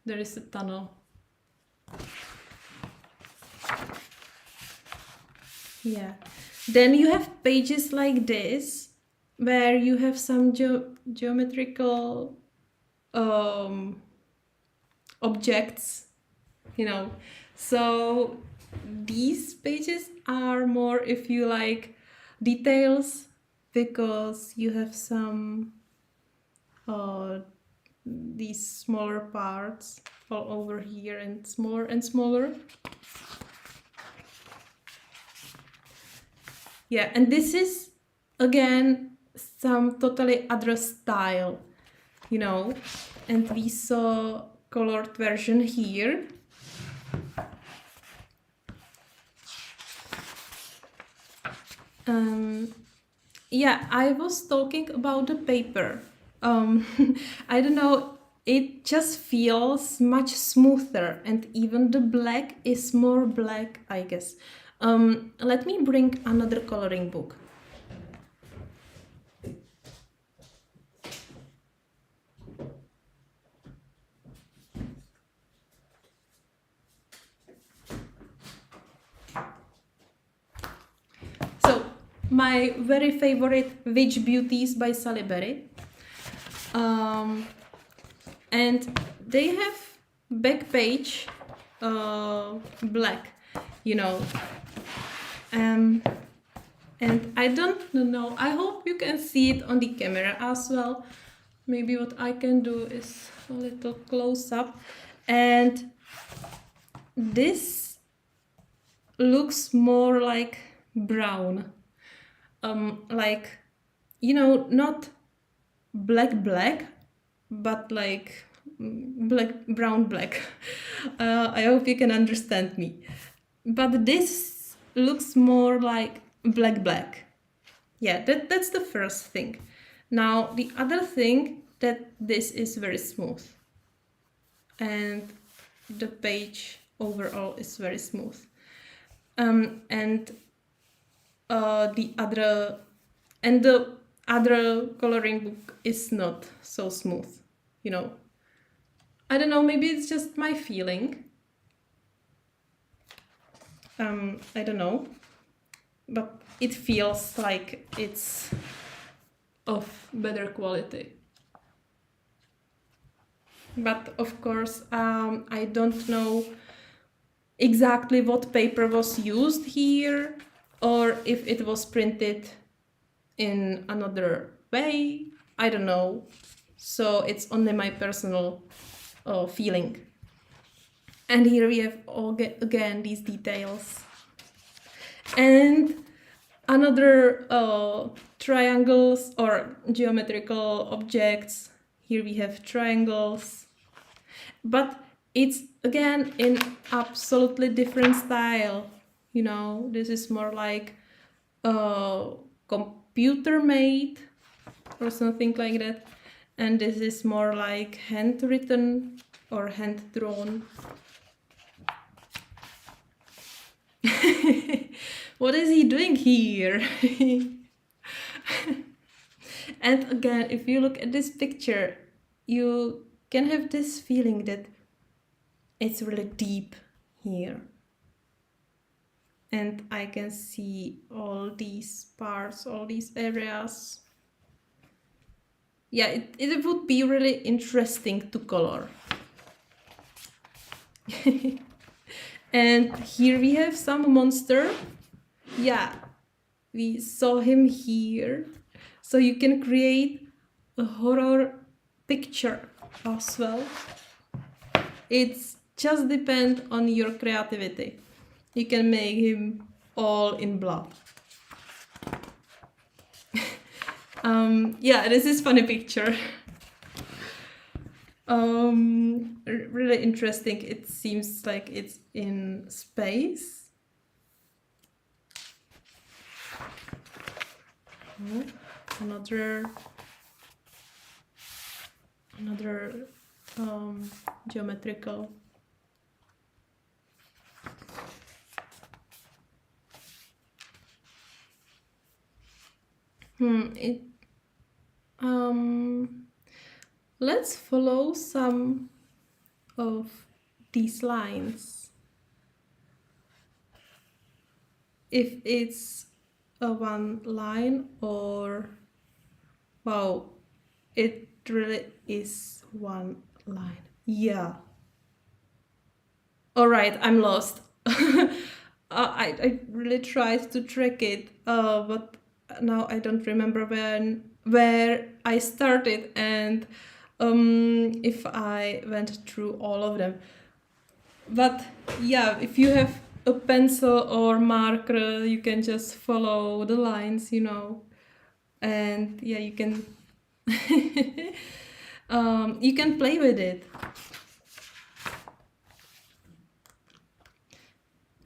there is a tunnel. Yeah. Then you have pages like this, where you have some geometrical objects, you know. So these pages are more, if you like, details, because you have some these smaller parts all over here, and smaller and smaller. Yeah, and this is again some totally other style, you know, and we saw colored version here. Yeah, I was talking about the paper. I don't know, it just feels much smoother, and even the black is more black, I guess. Let me bring another coloring book. my very favorite Witch Beauties by Sally Berry. And they have back page black, you know. And I don't know, I hope you can see it on the camera as well. Maybe what I can do is a little close up. And this looks more like brown. Like, you know, not black, but like brown black. I hope you can understand me. But this looks more like black. Yeah, that's the first thing. Now the other thing, that this is very smooth, and the page overall is very smooth. The other coloring book is not so smooth, you know. I don't know, maybe it's just my feeling. I don't know, but it feels like it's of better quality. But of course, I don't know exactly what paper was used here, or if it was printed in another way. I don't know. So it's only my personal feeling. And here we have again these details. And another triangles or geometrical objects. Here we have triangles. But it's again in absolutely different style. You know, this is more like computer made or something like that. And this is more like handwritten or hand drawn. What is he doing here? And again, if you look at this picture, you can have this feeling that it's really deep here. And I can see all these parts, all these areas. Yeah, it would be really interesting to color. And here we have some monster. Yeah, we saw him here. So you can create a horror picture as well. It's just depend on your creativity. You can make him all in blood. Yeah, this is funny picture. Really interesting. It seems like it's in space. Another geometrical. Let's follow some of these lines. If it's a one line or, wow, it really is one line. Yeah. All right, I'm lost. I really tried to track it, but now I don't remember where I started and if I went through all of them. But yeah, if you have a pencil or marker, you can just follow the lines, you know, and yeah, you can you can play with it.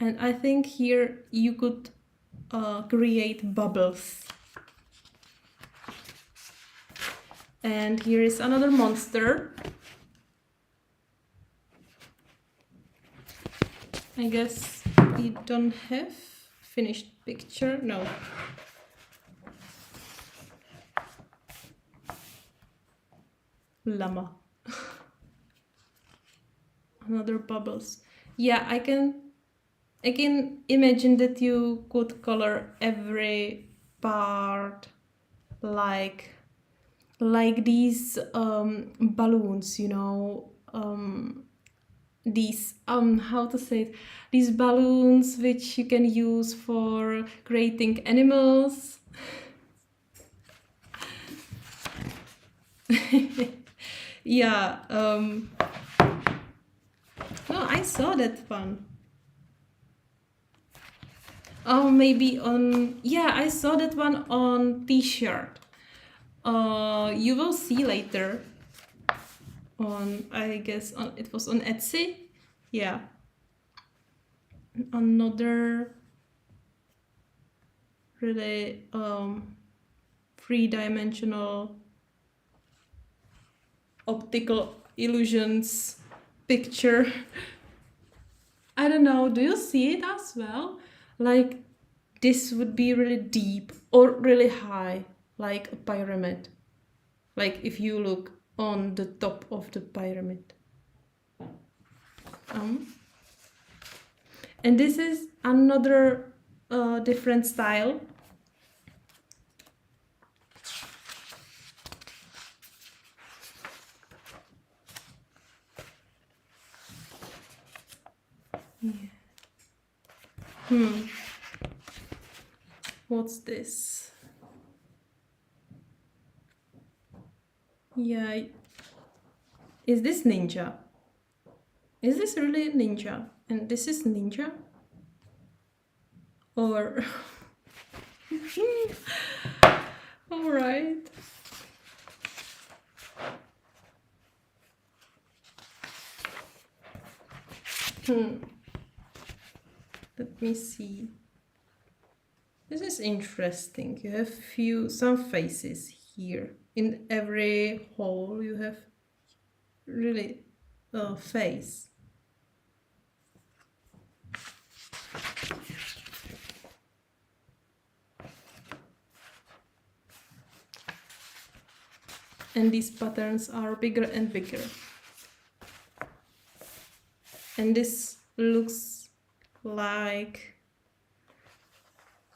And I think here you could create bubbles. And here is another monster. I guess we don't have finished picture. No. Llama. Another bubbles. Yeah, I can imagine that you could color every part like these balloons, you know, these how to say it, these balloons which you can use for creating animals. Yeah, no, I saw that one. Oh, maybe on, yeah, I saw that one on t-shirt. You will see later on, I guess on, it was on Etsy. Yeah, another really three-dimensional optical illusions picture. I don't know, do you see it as well? Like, this would be really deep or really high, like a pyramid. Like if you look on the top of the pyramid. And this is another different style. Yeah. What's this? Yeah. Is this ninja? Is this really ninja? And this is ninja? Or... All right. Let me see. This is interesting. You have some faces here. In every hole you have really a face. And these patterns are bigger and bigger. And this looks like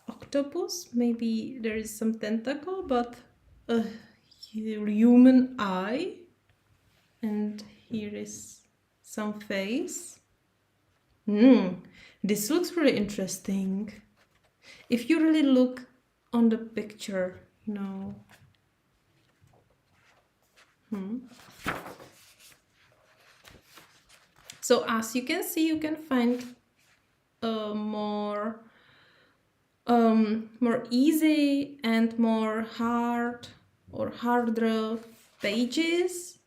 octopus. Maybe there is some tentacle, but a human eye. And here is some face. This looks really interesting. If you really look on the picture, you know. So as you can see, you can find more easy and more hard or harder pages,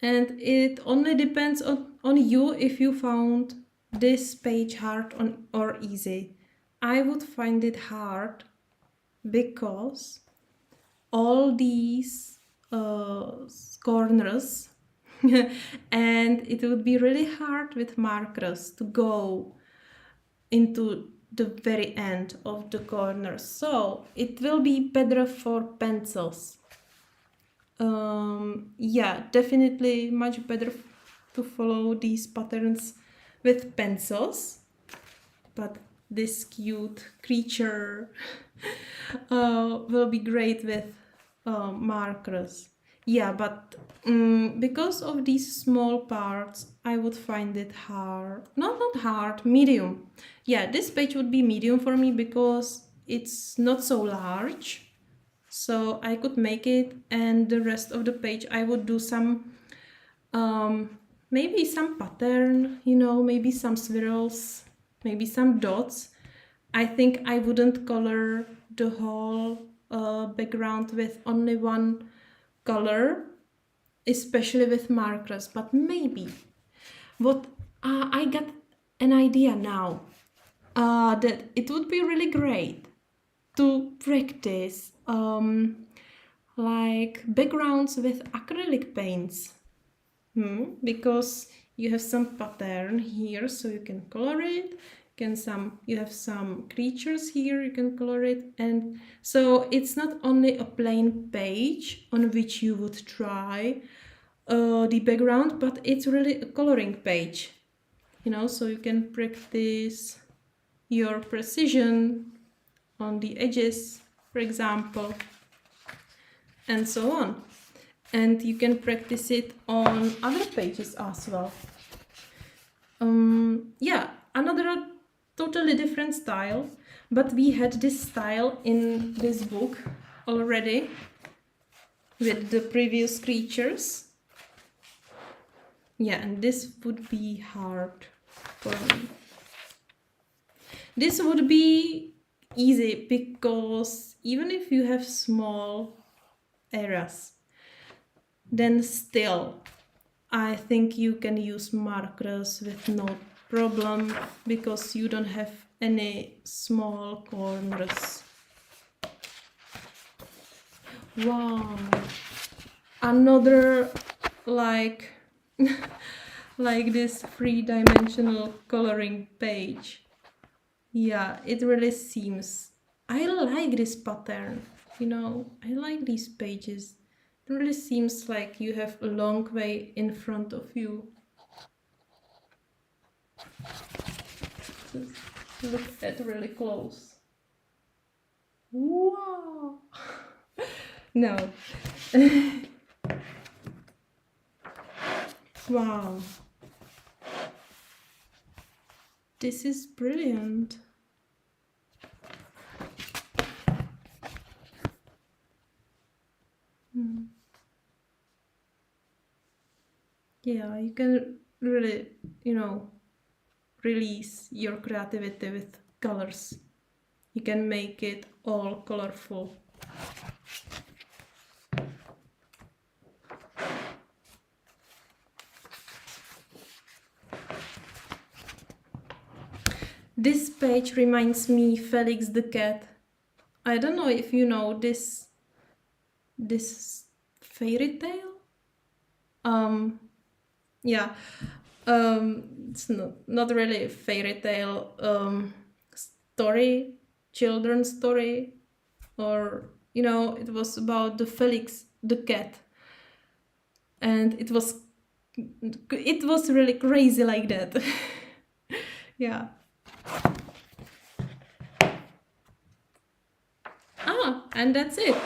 and it only depends on you if you found this page hard or easy. I would find it hard because all these corners and it would be really hard with markers to go into the very end of the corner, so it will be better for pencils. Yeah, definitely much better to follow these patterns with pencils, but this cute creature will be great with markers. Yeah, but because of these small parts, I would find it hard. Not hard, medium. Yeah, this page would be medium for me because it's not so large. So I could make it, and the rest of the page I would do some, maybe some pattern, you know, maybe some swirls, maybe some dots. I think I wouldn't color the whole background with only one color, especially with markers, but maybe what I got an idea now, that it would be really great to practice like backgrounds with acrylic paints, because you have some pattern here, so you can color it. You have some creatures here, you can color it, and so it's not only a plain page on which you would try the background, but it's really a coloring page, you know, so you can practice your precision on the edges for example, and so on. And you can practice it on other pages as well. Yeah, another totally different style, but we had this style in this book already with the previous creatures. Yeah, and this would be hard for me. This would be easy because even if you have small areas, then still I think you can use markers with no problem because you don't have any small corners. Wow, another like like this three-dimensional coloring page. Yeah, it really seems. I like this pattern, you know, I like these pages. It really seems like you have a long way in front of you. Just look at really close. Wow! No. Wow. This is brilliant. Yeah, you can really, you know, release your creativity with colors. You can make it all colorful. This page reminds me Felix the cat. I don't know if you know this fairy tale. Yeah, it's not really a fairy tale story, children's story, or you know, it was about the Felix the cat, and it was really crazy like that. Yeah. And that's it.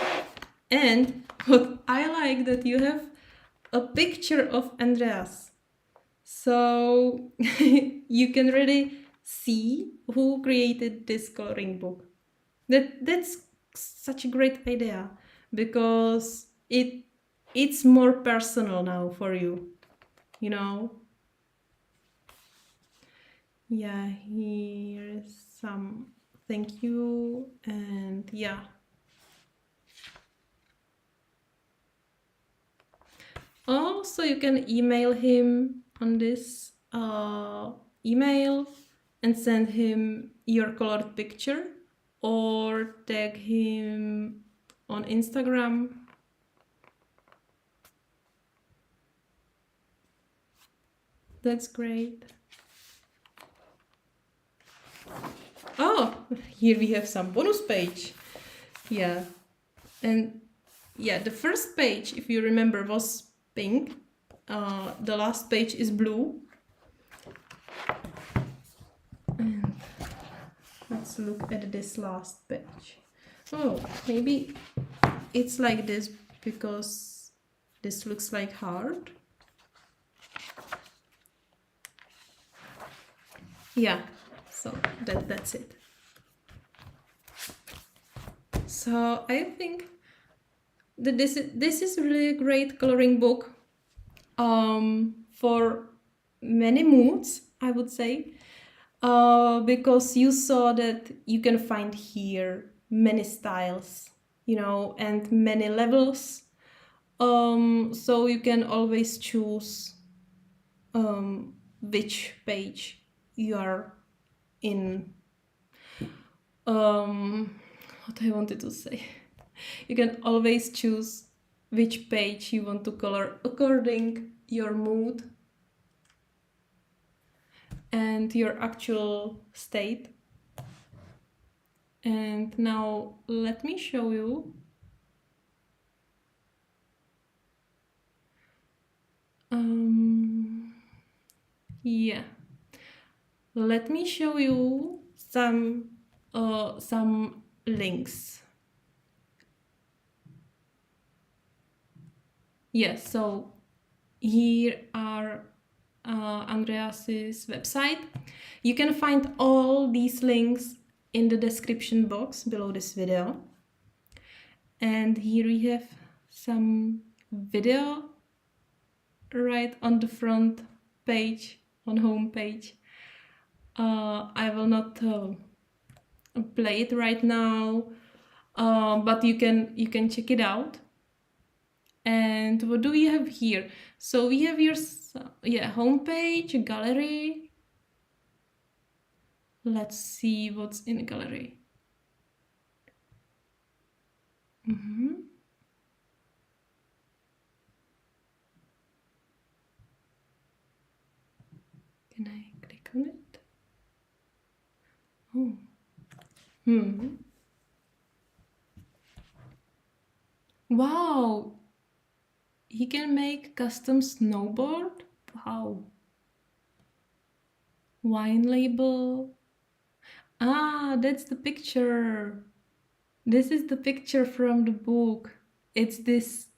And what I like that you have a picture of Andreas. So you can really see who created this coloring book. That's such a great idea because it's more personal now for you, you know. Yeah, here's some thank you, and yeah. Also, you can email him on this email and send him your colored picture or tag him on Instagram. That's great. Oh, here we have some bonus page. Yeah. And yeah, the first page, if you remember, was pink. The last page is blue. And let's look at this last page. Oh, maybe it's like this because this looks like heart. Yeah, so that's it. So I think that this is really a great coloring book for many moods, I would say, because you saw that you can find here many styles, you know, and many levels. So you can always choose which page you are in. What I wanted to say. You can always choose which page you want to color according your mood and your actual state. And now let me show you. Yeah. Let me show you some links. Yes, so here are Andreas's website. You can find all these links in the description box below this video. And here we have some video right on the front page, on home page. I will not play it right now, but you can check it out. And what do we have here? So we have your homepage, gallery. Let's see what's in the gallery. Can I click on it? Oh. Wow. He can make custom snowboard? Wow. Wine label. Ah, that's the picture. This is the picture from the book. It's this,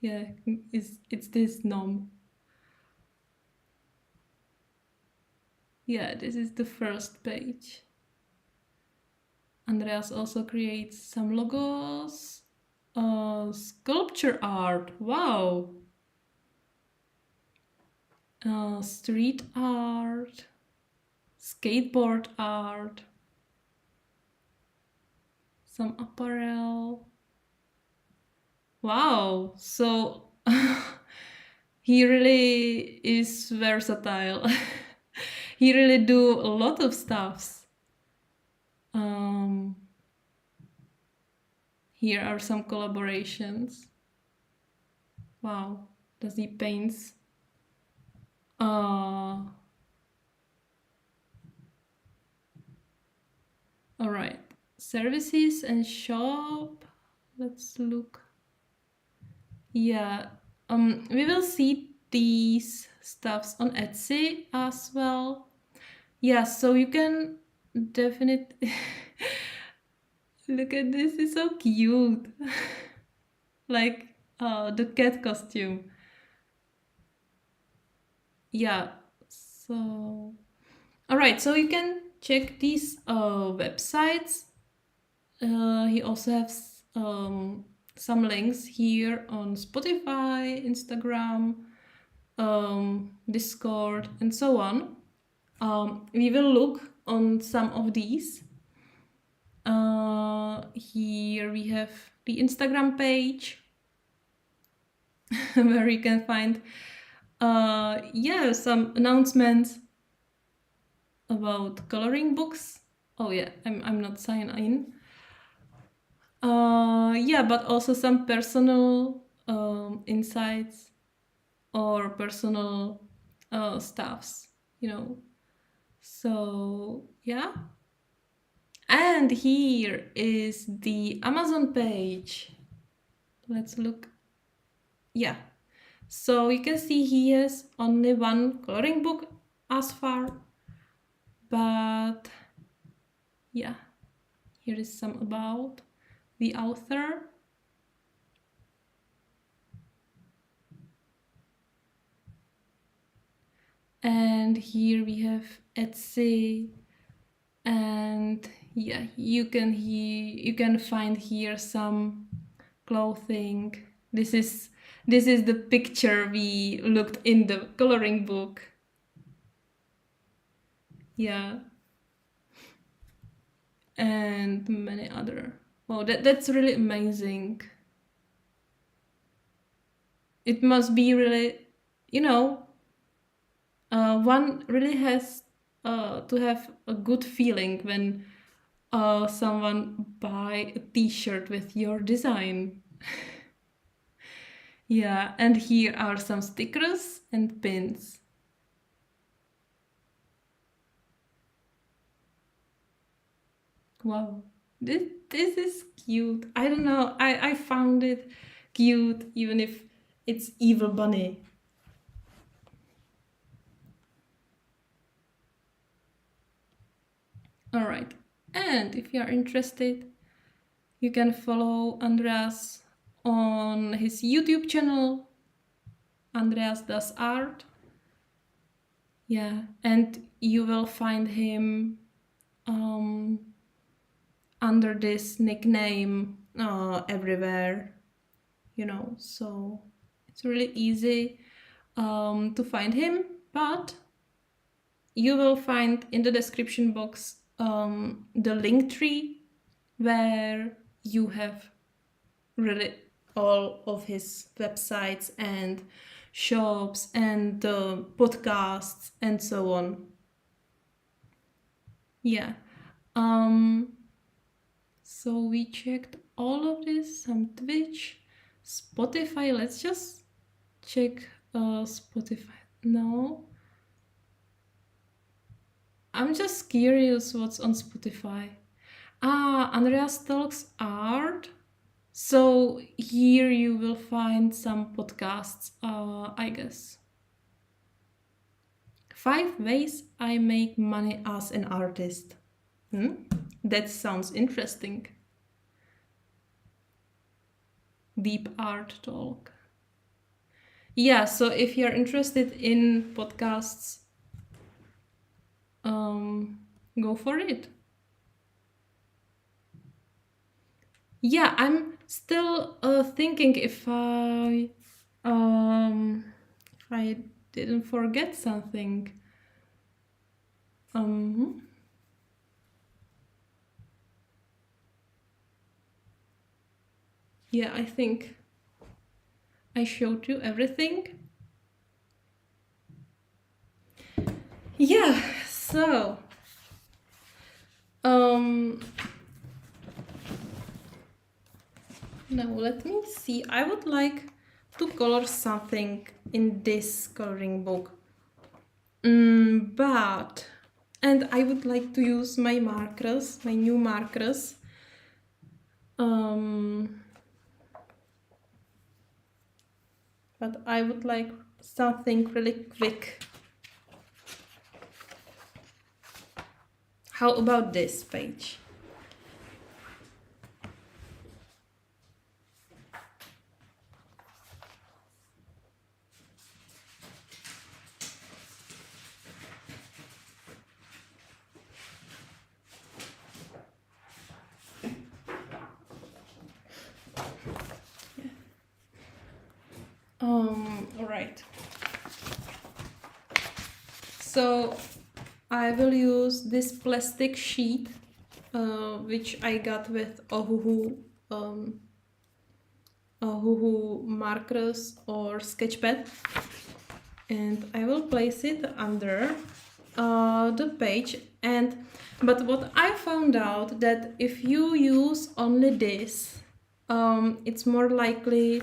it's this gnome. Yeah, this is the first page. Andreas also creates some logos. Sculpture art, wow. Street art, skateboard art, some apparel. Wow, so he really is versatile. He really do a lot of stuffs. Here are some collaborations. Wow, does he paints? All right, services and shop. Let's look. Yeah, we will see these stuffs on Etsy as well. Yeah, so you can definitely look at this, it's so cute. Like the cat costume. Yeah, so all right, so you can check these websites. He also has some links here on Spotify, Instagram, Discord, and so on. We will look on some of these. Here we have the Instagram page where you can find some announcements about coloring books. Oh yeah, I'm not signed in. But also some personal insights or personal stuffs, So yeah. And here is the Amazon page. Let's look. Yeah. So you can see he has only one coloring book as far. But yeah, here is some about the author. And here we have Etsy, and yeah, you can find here some clothing. This is the picture we looked in the coloring book. Yeah, and many other. Wow, that's really amazing. It must be really, one really has to have a good feeling when someone buy a t-shirt with your design. Yeah, and here are some stickers and pins. Wow, this is cute. I don't know, I found it cute even if it's evil bunny. All right, and if you are interested, you can follow Andreas on his YouTube channel, AndreasDoesArt. Yeah, and you will find him under this nickname everywhere, so it's really easy to find him, but you will find in the description box the link tree where you have really all of his websites and shops and podcasts and so on. Yeah. So we checked all of this, some Twitch, Spotify. Let's just check Spotify. No. I'm just curious what's on Spotify. Andreas Talks Art. So here you will find some podcasts, I guess. 5 ways I make money as an artist. That sounds interesting. Deep art talk. Yeah, so if you're interested in podcasts, go for it. Yeah, I'm still thinking if I didn't forget something. Yeah, I think I showed you everything. Yeah, so now let me see. I would like to color something in this coloring book. And I would like to use my markers, my new markers. But I would like something really quick. How about this page? All right. So I will use this plastic sheet, which I got with Ohuhu markers or sketchpad, and I will place it under the page. But what I found out that if you use only this, it's more likely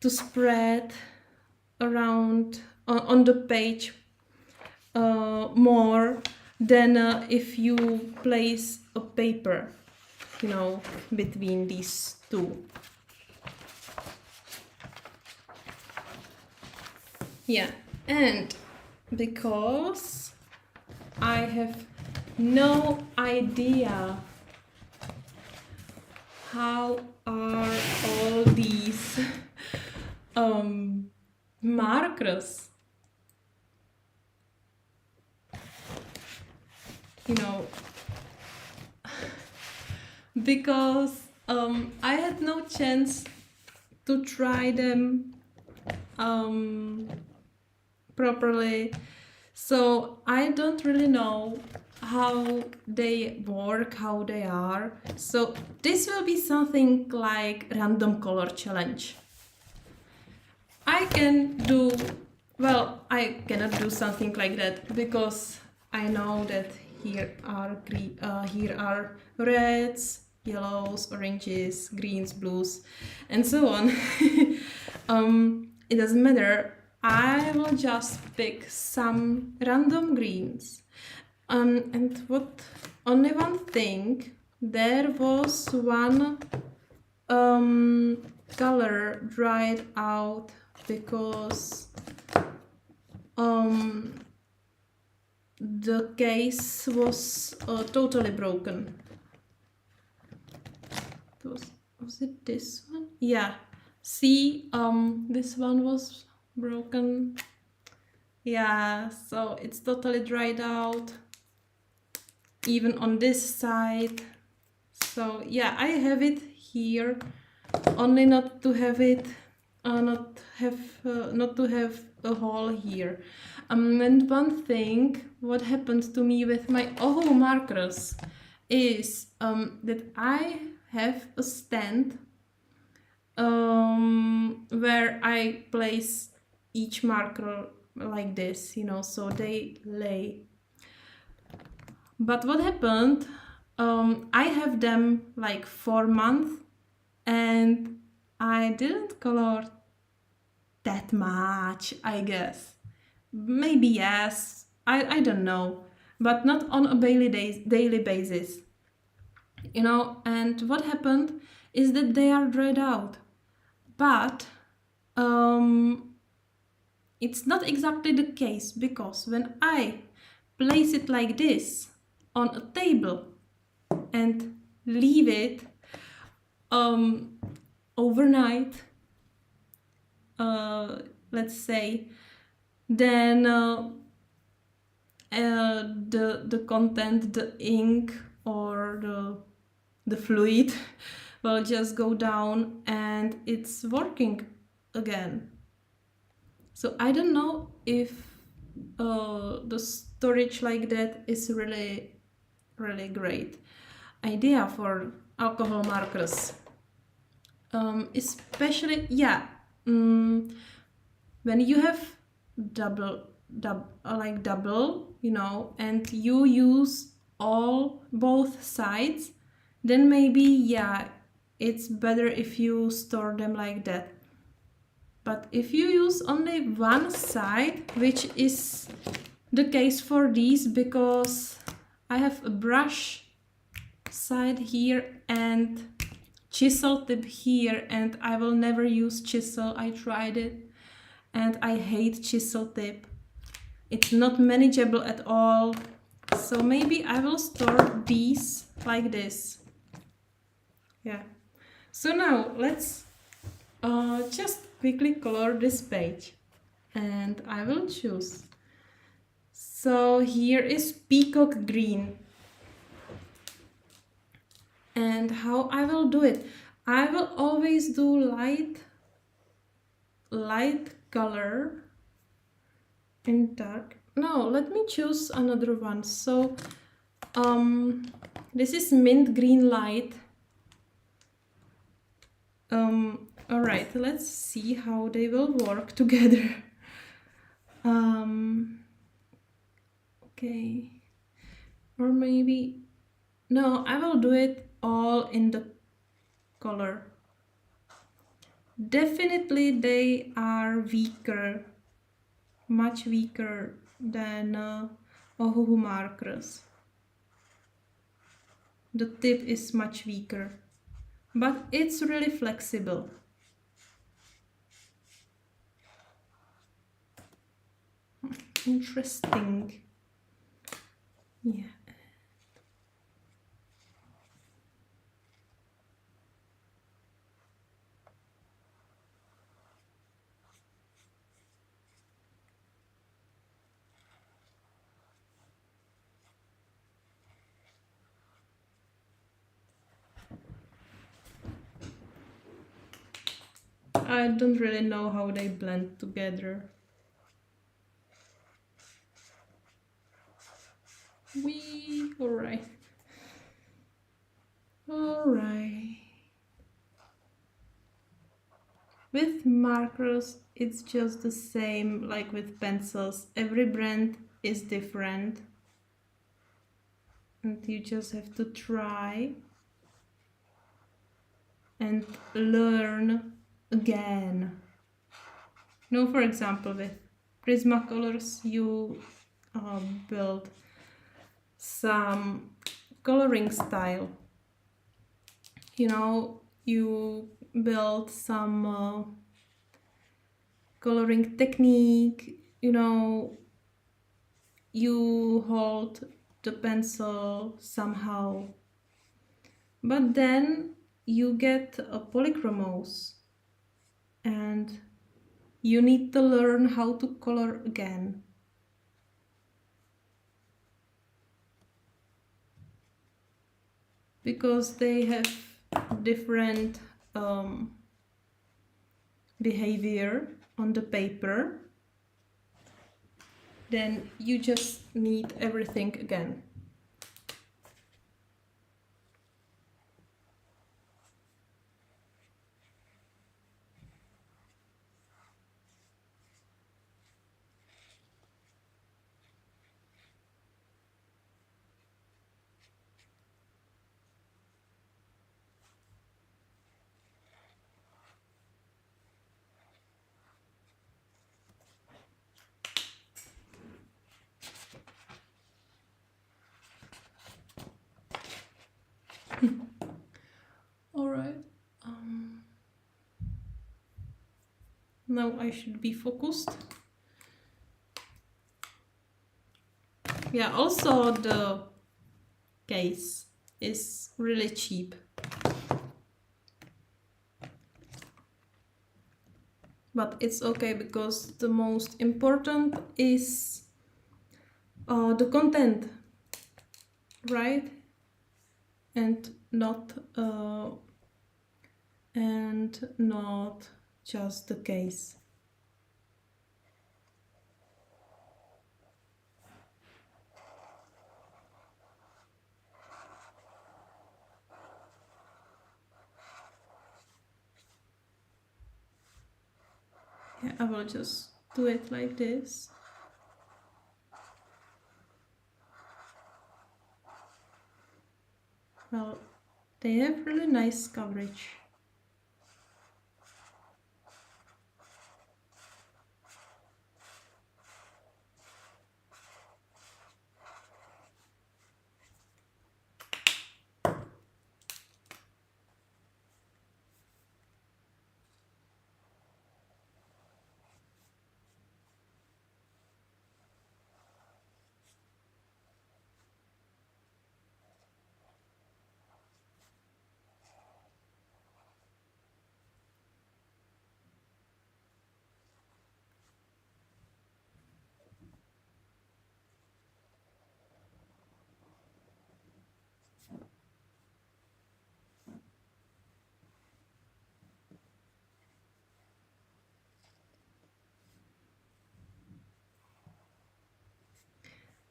to spread around on the page more than if you place a paper, between these two. Yeah, and because I have no idea how are all these markers, because I had no chance to try them properly, so I don't really know how they work, how they are. So this will be something like random color challenge. I cannot do something like that because I know that here are reds, yellows, oranges, greens, blues, and so on. It doesn't matter. I will just pick some random greens. And only one thing, there was one color dried out because the case was totally broken. Was it this one? Yeah, See, this one was broken. Yeah, so it's totally dried out, even on this side. So yeah, I have it here, only not to have it, not to have a hole here. And one thing, what happened to me with my Oho markers is that I have a stand where I place each marker like this, you know, so they lay. But what happened, I have them like 4 months and I didn't color that much, I guess. Maybe yes, I don't know, but not on a daily basis, you know. And what happened is that they are dried out, but it's not exactly the case, because when I place it like this on a table and leave it overnight, let's say, then the content, the ink or the fluid will just go down and it's working again. So I don't know if the storage like that is really great idea for alcohol markers. Especially, yeah, when you have double, you know, and you use both sides, then maybe, yeah, it's better if you store them like that. But if you use only one side, which is the case for these, because I have a brush side here and chisel tip here, and I will never use chisel. I tried it and I hate chisel tip. It's not manageable at all. So maybe I will store these like this. Yeah. So now let's just quickly color this page, and I will choose. So here is peacock green. And how I will do it? I will always do light color and dark. No, let me choose another one. So this is mint green light. All right, let's see how they will work together. Okay, or maybe no, I will do it all in the color. Definitely they are weaker, much weaker than Ohuhu markers. The tip is much weaker, but it's really flexible. Interesting. Yeah. I don't really know how they blend together. Alright. Alright. With markers, it's just the same like with pencils. Every brand is different. And you just have to try and learn again. You know, for example, with Prismacolors, you build some coloring style. You know, you build some coloring technique. You know, you hold the pencil somehow, but then you get a polychromos, and you need to learn how to color again. Because they have different behavior on the paper, then you just need everything again. All right. Now I should be focused. Yeah, also the case is really cheap. But it's okay because the most important is the content, right? And not just the case. Yeah, I will just do it like this. Well, they have really nice coverage.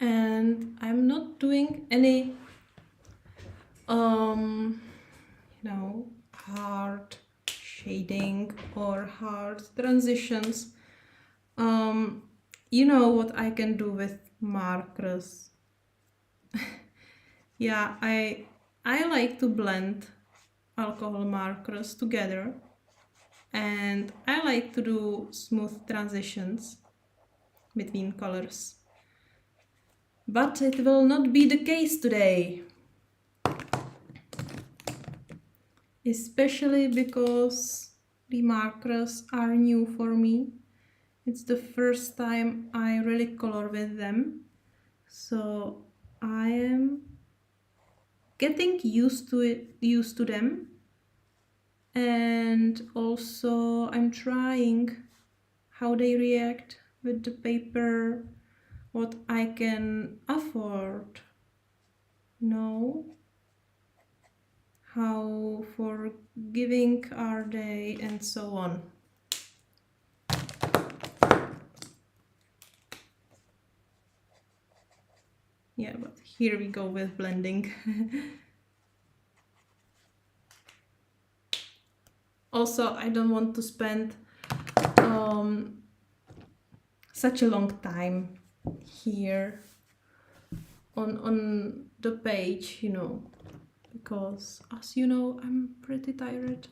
And I'm not doing any hard shading or hard transitions. You know what I can do with markers. Yeah, I like to blend alcohol markers together, and I like to do smooth transitions between colors. But it will not be the case today. Especially because the markers are new for me. It's the first time I really color with them. So I am getting used to them. And also I'm trying how they react with the paper, what I can afford. How forgiving are they, and so on. Yeah, but here we go with blending. Also, I don't want to spend such a long time here on the page, because as you know, I'm pretty tired.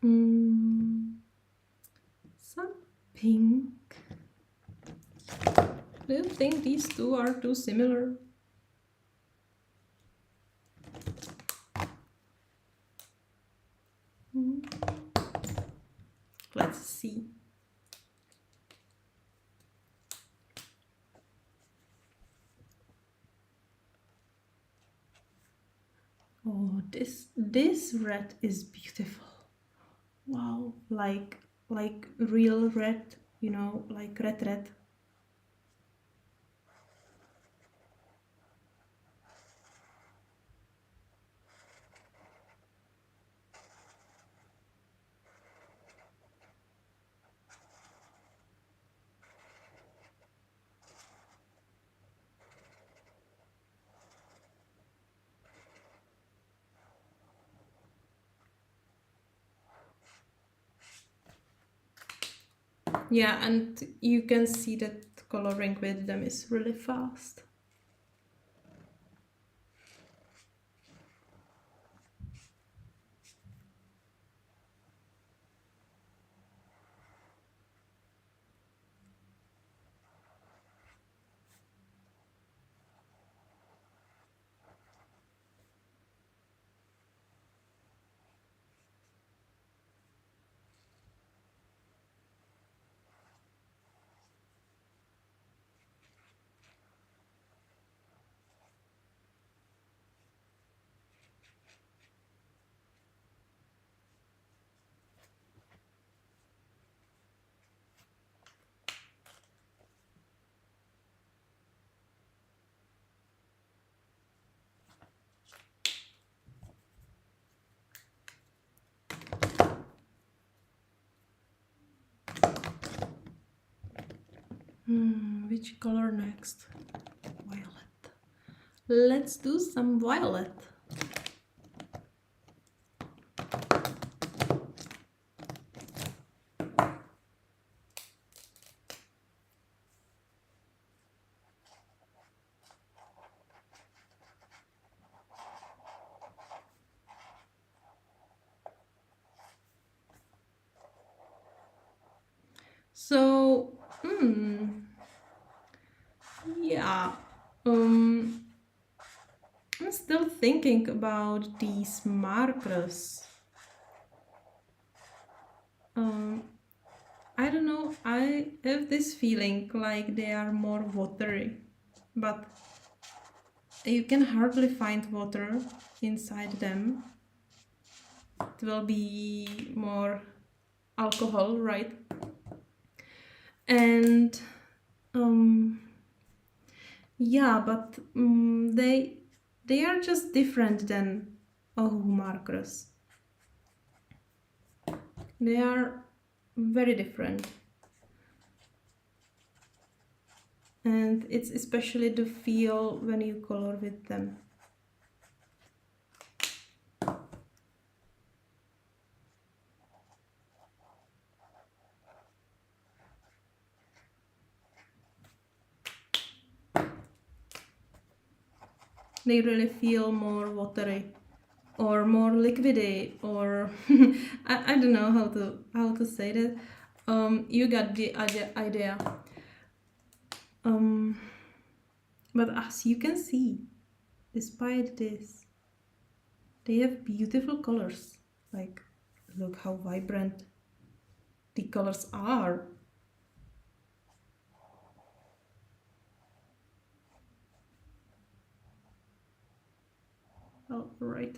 Some pink. Do you think these two are too similar? Let's see. Oh, this red is beautiful. Wow. like real red, like red. Yeah, and you can see that coloring with them is really fast. Which color next? Violet. Let's do some violet. So, yeah, I'm still thinking about these markers. I don't know, I have this feeling like they are more watery, but you can hardly find water inside them. It will be more alcohol, right? And yeah, but they are just different than Ohu markers. They are very different. And it's especially the feel when you color with them. They really feel more watery or more liquidy, or I don't know how to say that. You got the idea. But as you can see, despite this, they have beautiful colors. Like, look how vibrant the colors are. All right.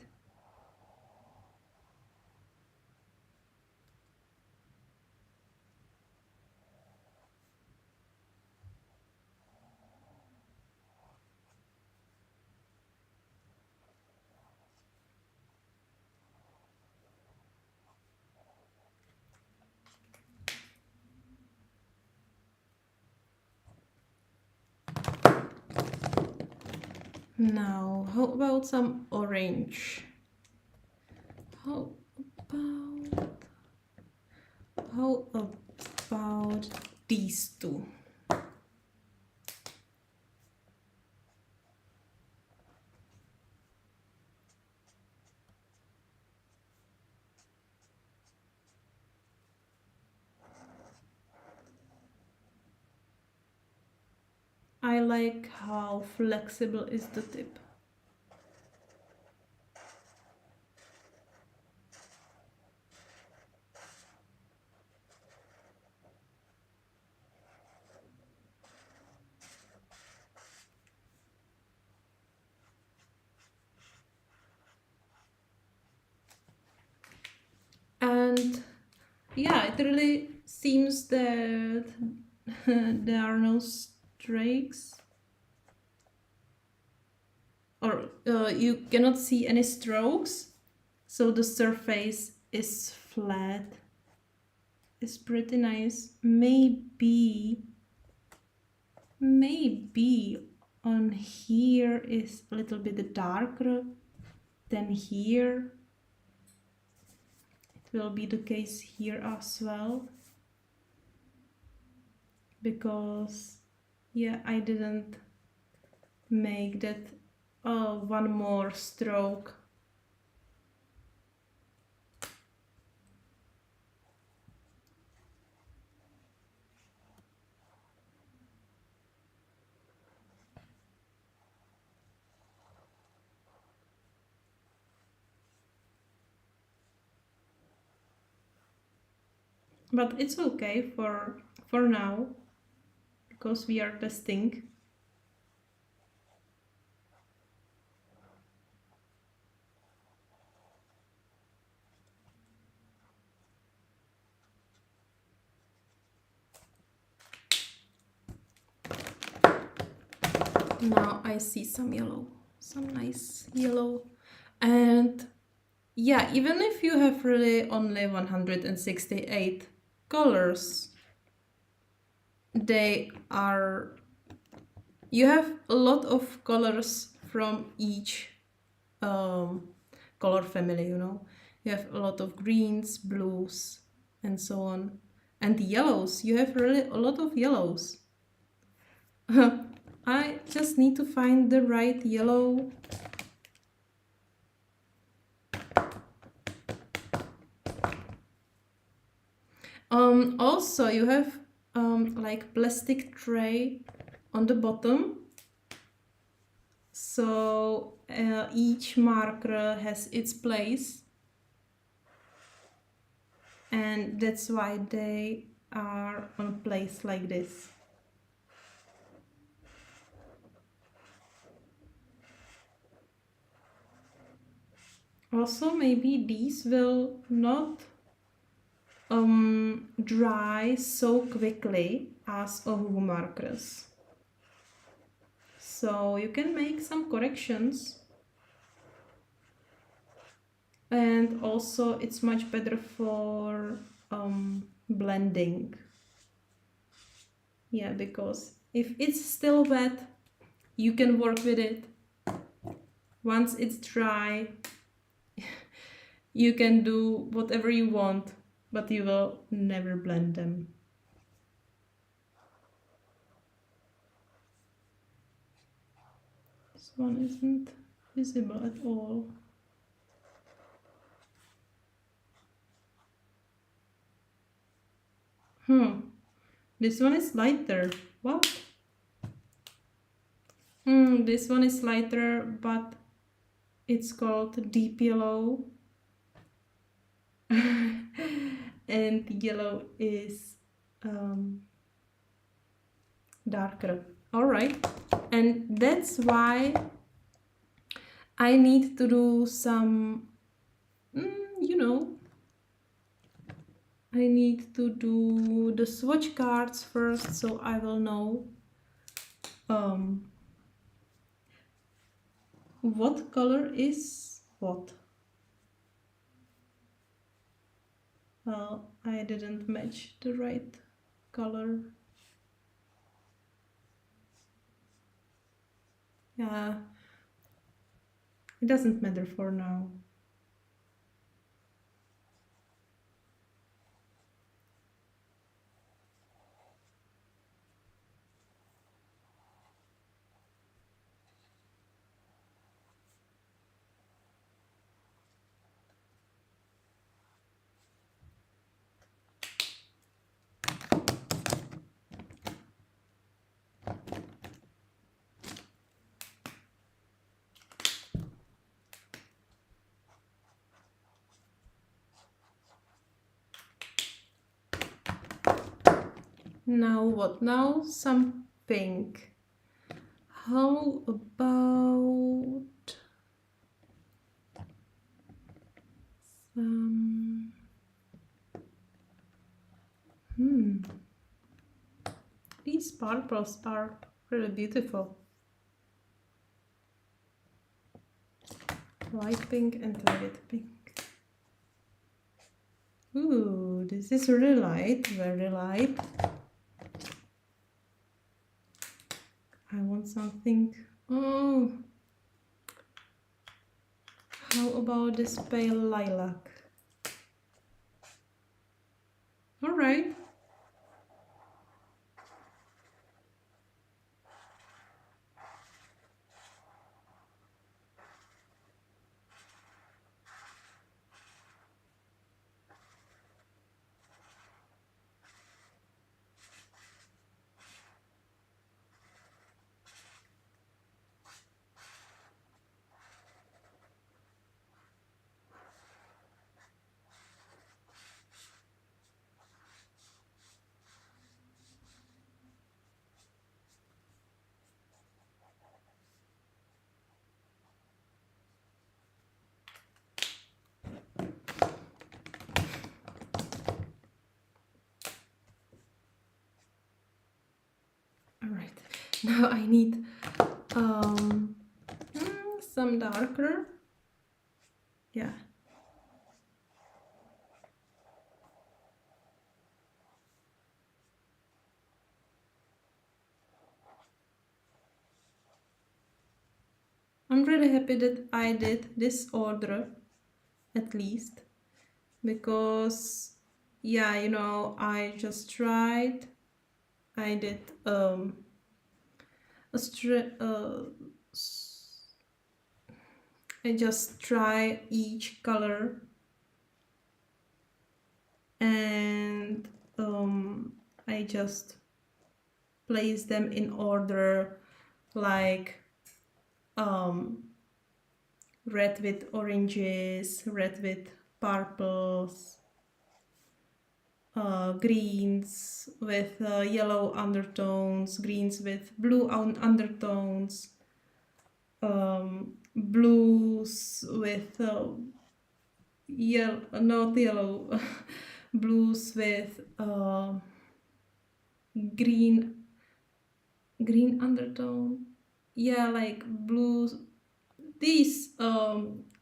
Now, how about some orange? How about these two? I like how flexible is the tip. And yeah, it really seems that there are no streaks, or you cannot see any strokes, so the surface is flat. It's pretty nice. Maybe on here is a little bit darker than here. It will be the case here as well, because yeah, I didn't make that one more stroke. But it's okay for now, because we are testing. Now I see some yellow, some nice yellow. And yeah, even if you have really only 168 colors, you have a lot of colors from each color family, you know. You have a lot of greens, blues, and so on. And yellows, you have really a lot of yellows. I just need to find the right yellow. Also, you have like plastic tray on the bottom. So each marker has its place. And that's why they are on a place like this. Also, maybe these will not dry so quickly as Ohuhu markers. So you can make some corrections. And also it's much better for blending. Yeah, because if it's still wet, you can work with it. Once it's dry, you can do whatever you want, but you will never blend them. This one isn't visible at all. This one is lighter. What? This one is lighter, but it's called deep yellow. And yellow is darker. All right. And that's why I need to do some, you know, I need to do the swatch cards first, so I will know what color is what. Well, I didn't match the right color. Yeah, it doesn't matter for now. Now what? Now some pink. How about some These purples are really beautiful. Light pink and light pink. Ooh, this is really light, very light. I want something. Oh, how about this pale lilac? All right. All right. Now I need some darker. Yeah. I'm really happy that I did this order, at least, because yeah, you know, I just tried. I did I just try each color and I just place them in order, like red with oranges, red with purples, greens with yellow undertones, greens with blue undertones, blues with yellow, not yellow, blues with green undertone. Yeah, like blues, these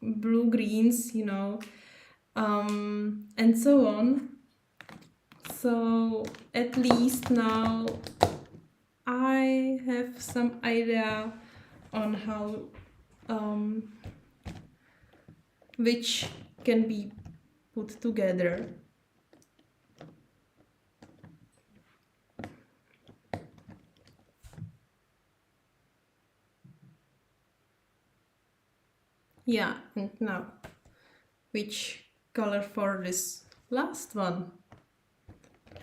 blue greens, you know, and so on. So at least now I have some idea on how which can be put together. Yeah, and now which color for this last one?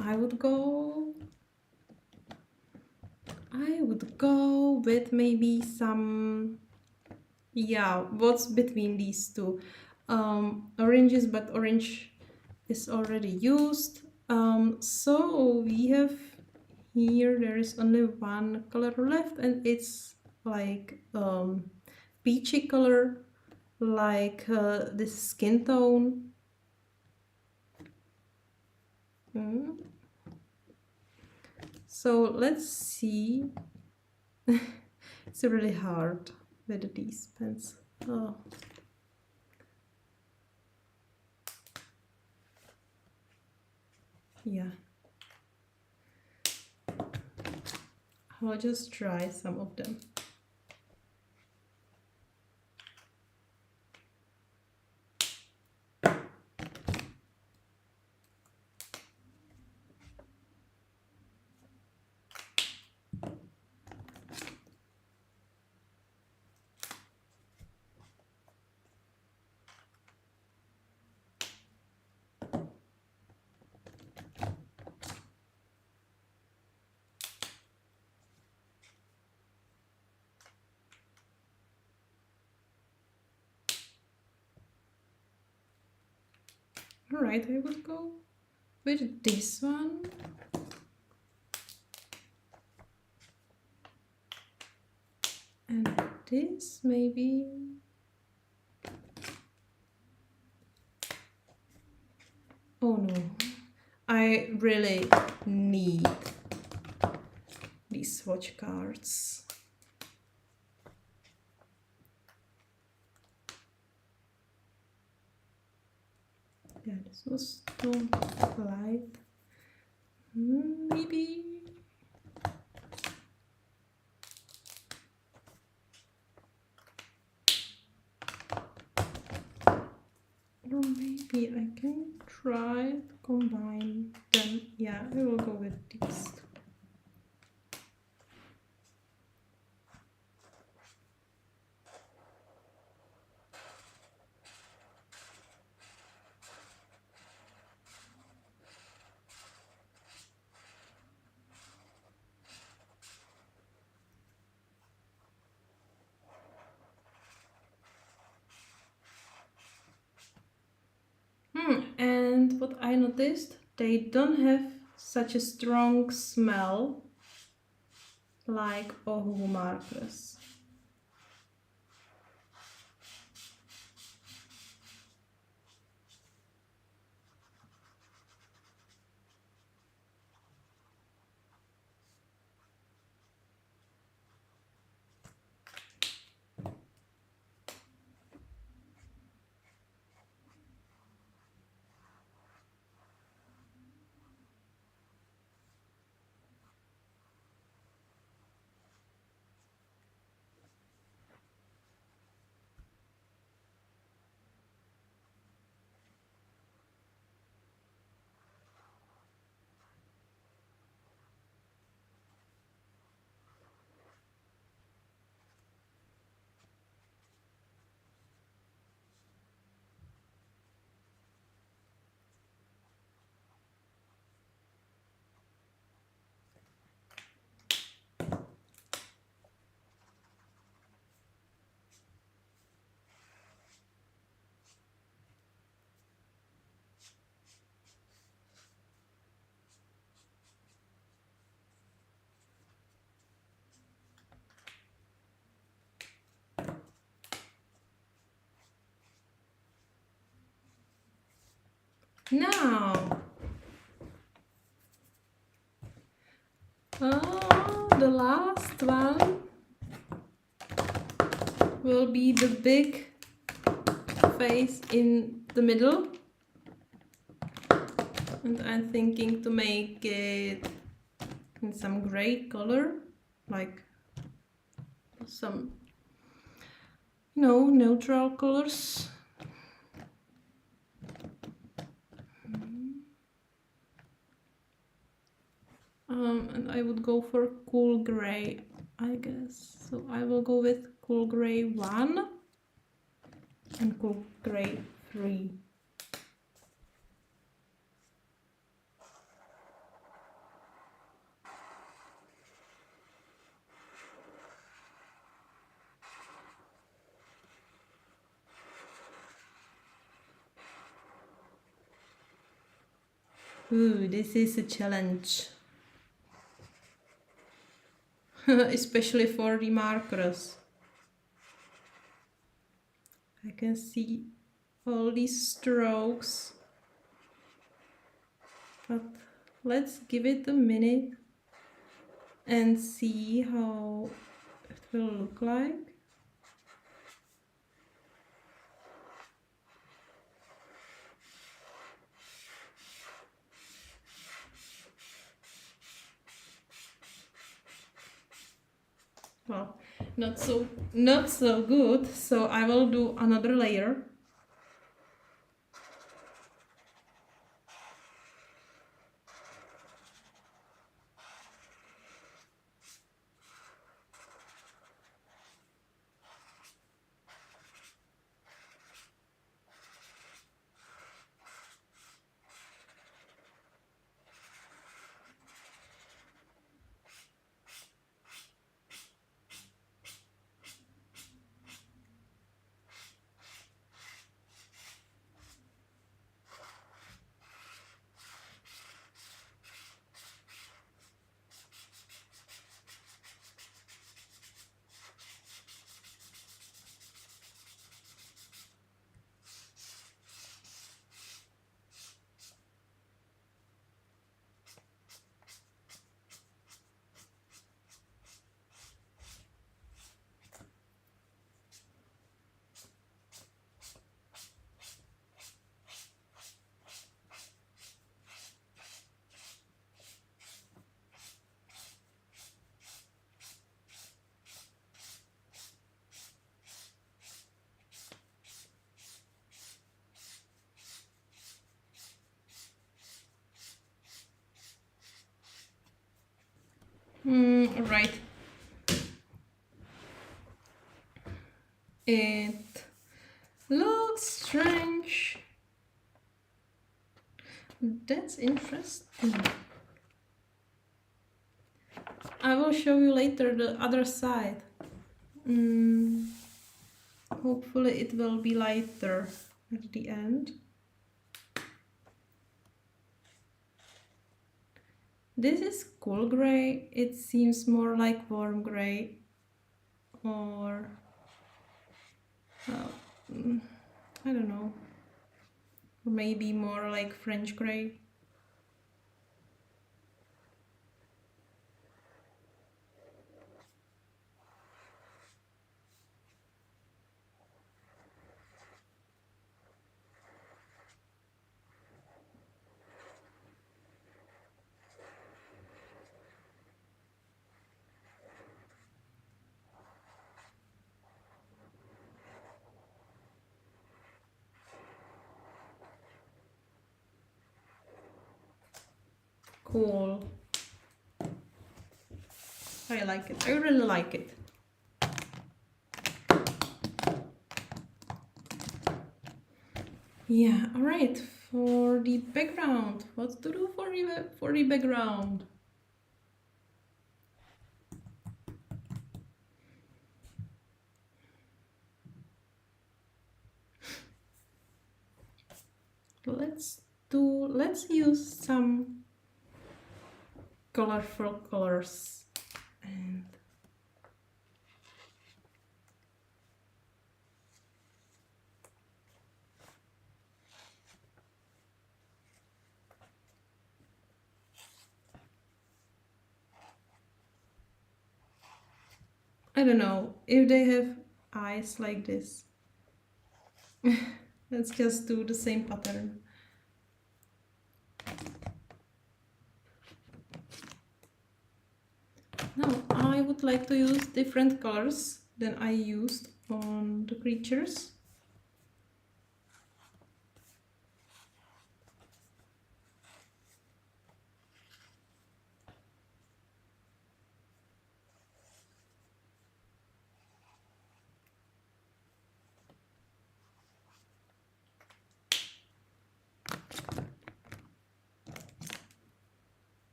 I would go with maybe some, yeah, what's between these two? Oranges, but orange is already used. So we have here, there is only one color left, and it's like peachy color, like this skin tone. So let's see. It's really hard with these pens. Oh. Yeah. I'll just try some of them. All right, I will go with this one. And this maybe. Oh no, I really need these swatch cards. Yeah, this was too light. Maybe. Or maybe I can try to combine them. Yeah, I will go with these. And what I noticed, they don't have such a strong smell like Ohuhu markers. Now, the last one will be the big face in the middle, and I'm thinking to make it in some gray color, like some, neutral colors. And I would go for cool gray, I guess. So I will go with cool gray 1 and cool gray 3. Ooh, this is a challenge. Especially for the markers. I can see all these strokes. But let's give it a minute and see how it will look like. Well, not so good, so I will do another layer. Right. It looks strange. That's interesting. I will show you later the other side. Hopefully it will be lighter at the end. This is cool gray. It seems more like warm gray, or I don't know, or maybe more like French gray. Cool. I like it. I really like it. Yeah, all right. For the background, what to do for the background? Let's use some colorful colors, and I don't know if they have eyes like this. Let's just do the same pattern. Now I would like to use different colors than I used on the creatures.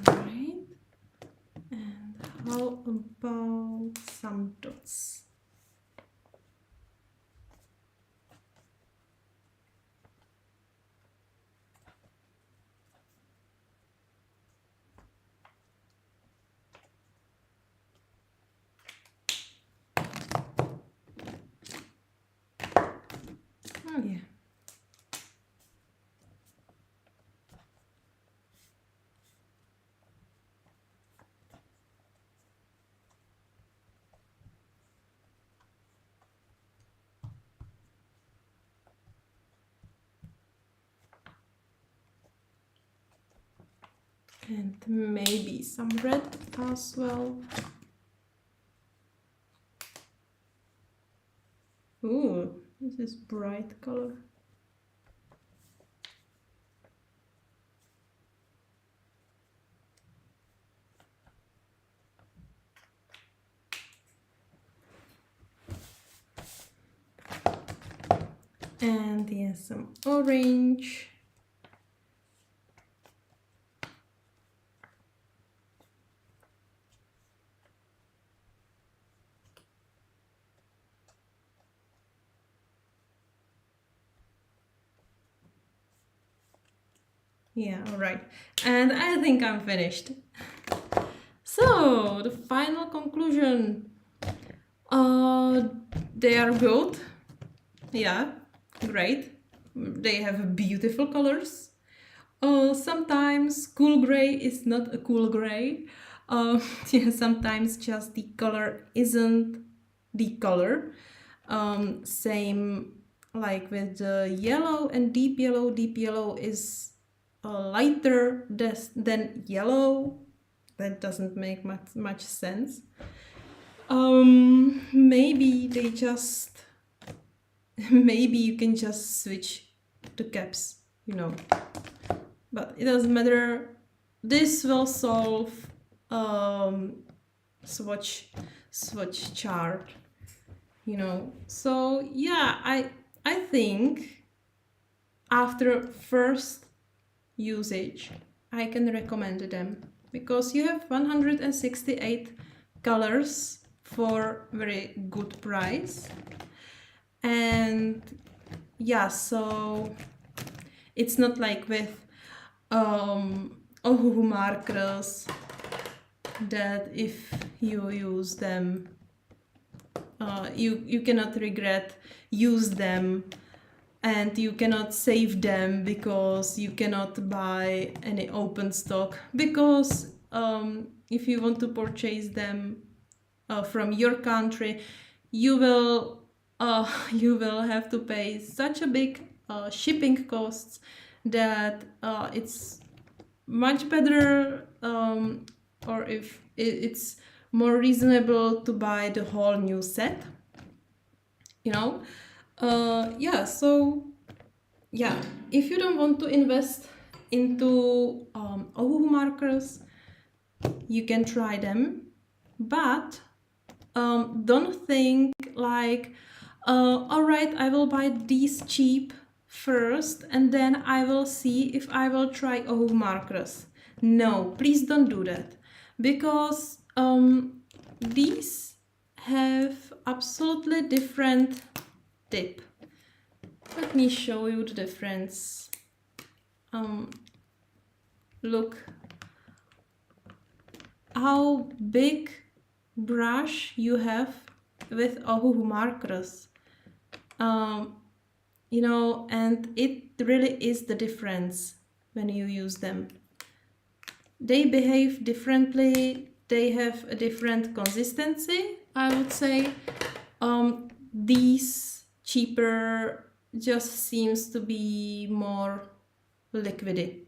Alright, and how about some dots? Oh yeah. And maybe some red as well. Ooh, this is bright color. And yes, some orange. Yeah, all right. And I think I'm finished. So, the final conclusion. They are good. Yeah, great. They have beautiful colors. Sometimes cool gray is not a cool gray. Yeah, sometimes just the color isn't the color. Same like with the yellow and deep yellow. Deep yellow is lighter than yellow. that doesn't make much sense. Maybe they just, maybe you can just switch to caps, you know, but it doesn't matter. This will solve swatch chart, you know. So yeah, I think after first usage I can recommend them, because you have 168 colors for very good price. And yeah, so it's not like with Ohuhu markers that if you use them, you cannot regret use them, and you cannot save them because you cannot buy any open stock, because if you want to purchase them from your country, you will have to pay such a big shipping costs that it's much better, or if it's more reasonable to buy the whole new set, you know. Yeah, so yeah, if you don't want to invest into Ohuhu markers, you can try them, but don't think like, all right, I will buy these cheap first and then I will see if I will try Ohuhu markers. No, please don't do that, because these have absolutely different tip. Let me show you the difference. Look how big brush you have with Ohuhu markers, you know, and it really is the difference when you use them. They behave differently, they have a different consistency, I would say. These cheaper just seems to be more liquidy.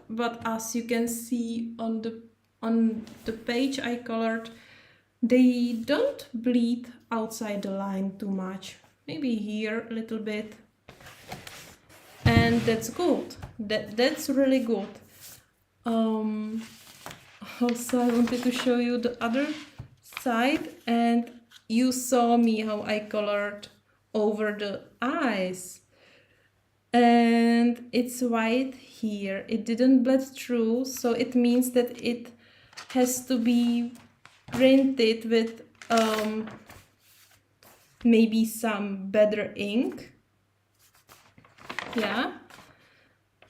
But as you can see on the page I colored, they don't bleed outside the line too much. Maybe here a little bit. And that's good. That's really good. Also, I wanted to show you the other side, and you saw me how I colored over the eyes. And it's white here. It didn't bled through, so it means that it has to be printed with maybe some better ink. Yeah,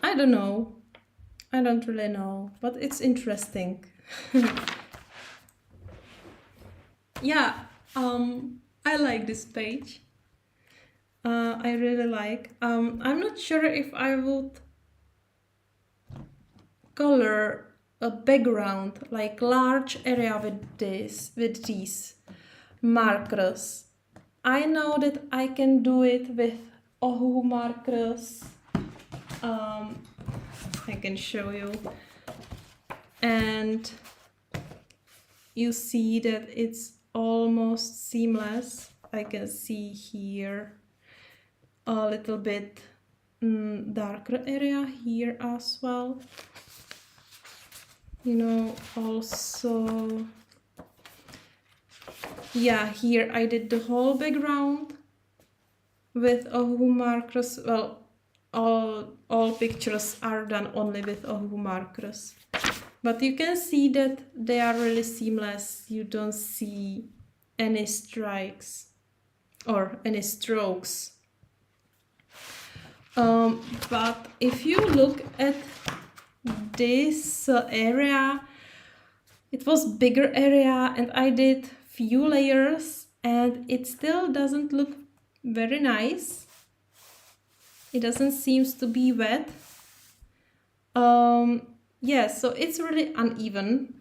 I don't know. I don't really know, but it's interesting. Yeah, I like this page. I really like. I'm not sure if I would color a background, like large area with these markers. I know that I can do it with Ohuhu markers. I can show you, and you see that it's almost seamless. I can see here a little bit darker area here as well. You know, also, yeah, here I did the whole background with Ohuhu markers. Well, all pictures are done only with Ohuhu markers. But you can see that they are really seamless. You don't see any strikes or any strokes. But if you look at this area, it was bigger area and I did few layers and it still doesn't look very nice. It doesn't seem to be wet. Yeah, so it's really uneven.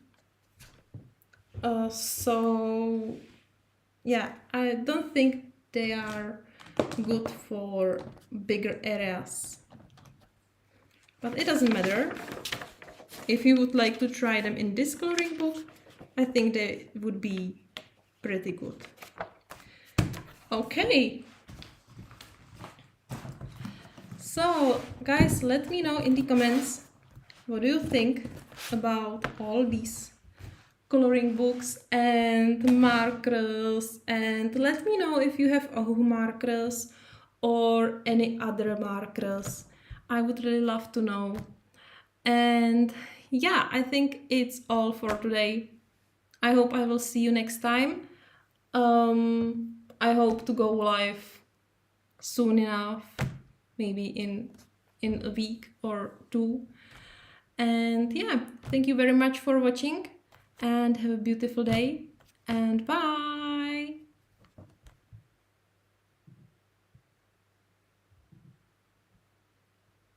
So yeah, I don't think they are good for bigger areas. But it doesn't matter. if you would like to try them in this coloring book, I think they would be pretty good. Okay. So guys, let me know in the comments, what do you think about all these coloring books and markers, and let me know if you have Ohu markers or any other markers. I would really love to know. And yeah, I think it's all for today. I hope I will see you next time. I hope to go live soon enough, maybe in a week or two. And yeah, thank you very much for watching and have a beautiful day and bye.